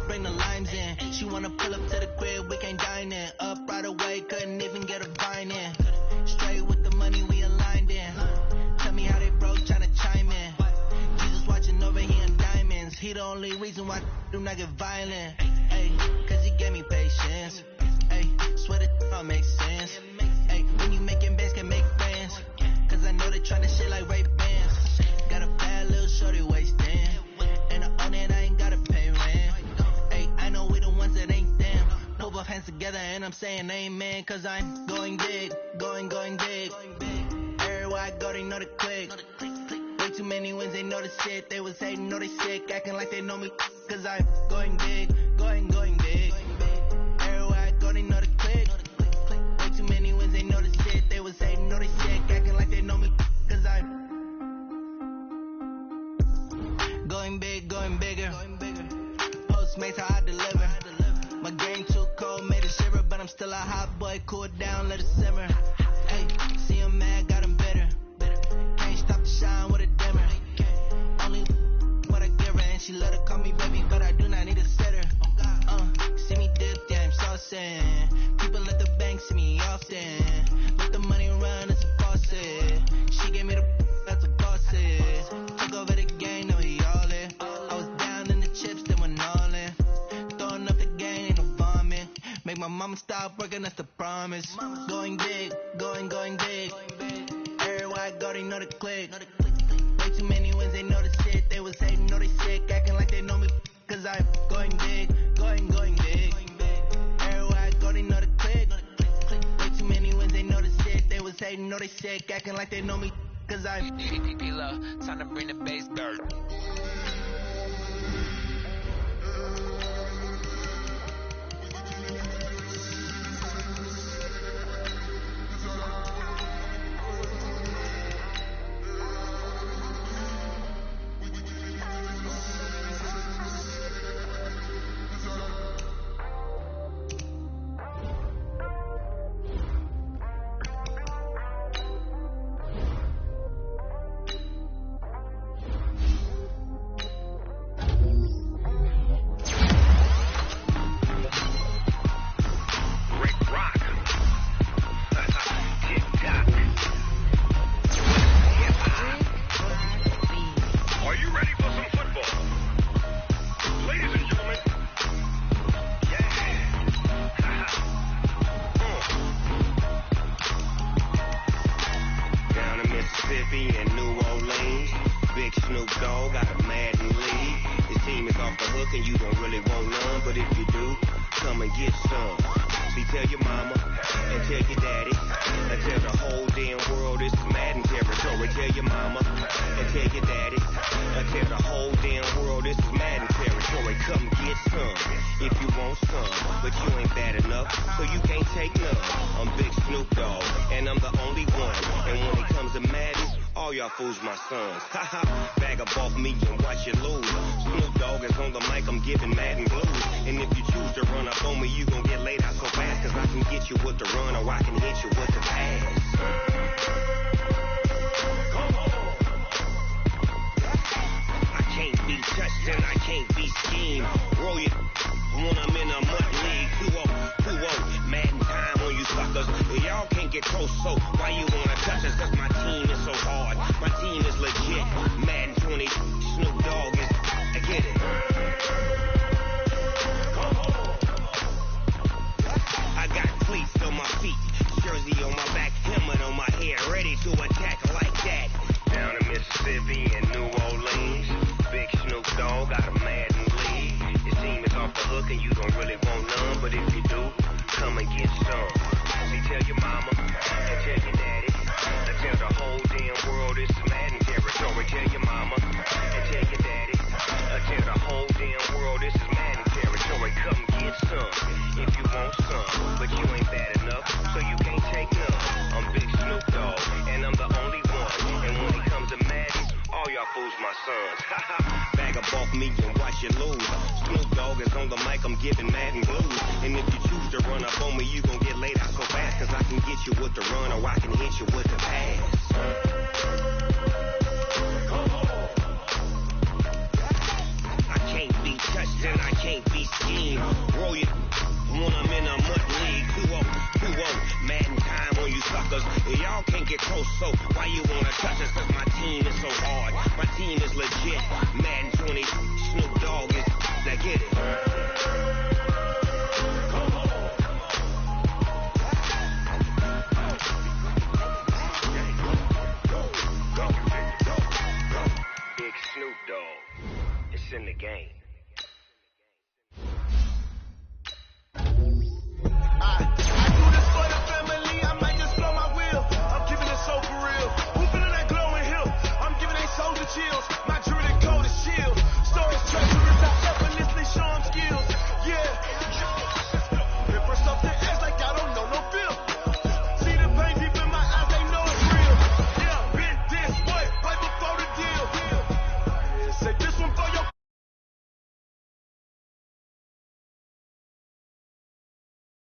bring the limes in. She wanna pull up to the crib, we can't dine in. Up right away, couldn't even get a vine in. Straight with the money we aligned in. Tell me how they broke, tryna chime in. Jesus watching over here in diamonds. He the only reason why I do not get violent. Ay, cause he gave me patience. Ay, swear that all makes sense. Ay, when you making bands, can make friends. Cause I know they tryna shit like Ray Bans. Got a bad little shorty wasting. And I own it, I ain't gotta pay rent. Ay, I know we the ones that ain't them. Put both hands together and I'm saying amen. Cause I'm going big, going big. Everywhere I go, they know the click. Way too many wins, they know the shit. They was hating, know they sick, acting like they know me. Cause I'm going big, going big. Everywhere I go, they know the click. Way too many wins, they know the shit. They was hating, know they sick, acting like they know me. Cause I'm going big, going bigger. Postmates, how I deliver. My game too cold, made it shiver, but I'm still a hot boy. Cool it down, let it simmer. Hey, see him mad, got him bitter. Can't stop the shine with a dimmer. Only what I give her, and she let her call me baby, but I do not need a sitter. See me dip, yeah, I'm saucing. People at the bank see me often. Let the money run, it's a faucet. She gave me the that's a bosses. Took over the game, no he all in. I was down in the chips, they went all in. Throwing up the game, ain't no vomit. Make my mama stop working, that's the promise. Going big, going big. Everywhere I go, they know the click. Way too many wins, they know the shit. They was hating, know they sick, acting like they know me. Cause I'm going big, going big. Everywhere I go, they know the click. Way too many wins, they know the shit. They was hating, know they sick, acting like they know me. Cause I'm PPP love, time to bring the bass bird. tell the whole damn world this is Madden territory. Come get some if you want some, but you ain't bad enough, so you can't take none. I'm Big Snoop Dogg, and I'm the only one. And when it comes to Madden, all y'all fools my sons. Haha, bag up off me and watch you lose. Snoop Dogg is on the mic, I'm giving Madden blues. And if you choose to run up on me, you gon' get laid out so fast, cause I can get you with the run or I can hit you with the pass. I can't be touched and I can't be schemed. Roll you when I'm in a mud league. 2-0, Madden time on you suckers. Y'all can't get close, so why you wanna touch us? Cause my team is so hard. My team is legit. Madden 20, Snoop Dogg is, I get it. I got cleats on my feet, jersey on my back, helmet on my hair, ready to attack like that. Down in Mississippi and New Orleans, Big Snoop Dogg got a Madden league. Your team is off the hook and you don't really want none, but if you do, come and get some. See, tell your mama and tell your daddy, and tell the whole damn world this is Madden territory. Tell your mama and tell your daddy, and tell the whole damn world this is Madden territory. Come get some if you want some, but you ain't bad enough, so you can't take none. I'm Big Snoop Dogg, and I'm the only one. And when it comes to Madden, all y'all fools my sons. Bag up off me and watch you lose. Snoop Dogg is on the mic, I'm giving Madden blues. And if you choose to run up on me, you gon' get laid out so fast, cause I can get you with the run or I can hit you with the pass. I can't be touched and I can't be schemed. Roll you when I'm in a mud league. 2-0, Madden time on you suckers. Y'all can't get close, so why you wanna touch us? Cause my team is so hard. My team is legit. Madden 20, Snoop Dogg is, I get it. Big Snoop Dogg, it's in the game. I do this for the family, I might just blow my wheel. I'm keeping it so for real. Who feeling that glowing hill? I'm giving they soldier chills.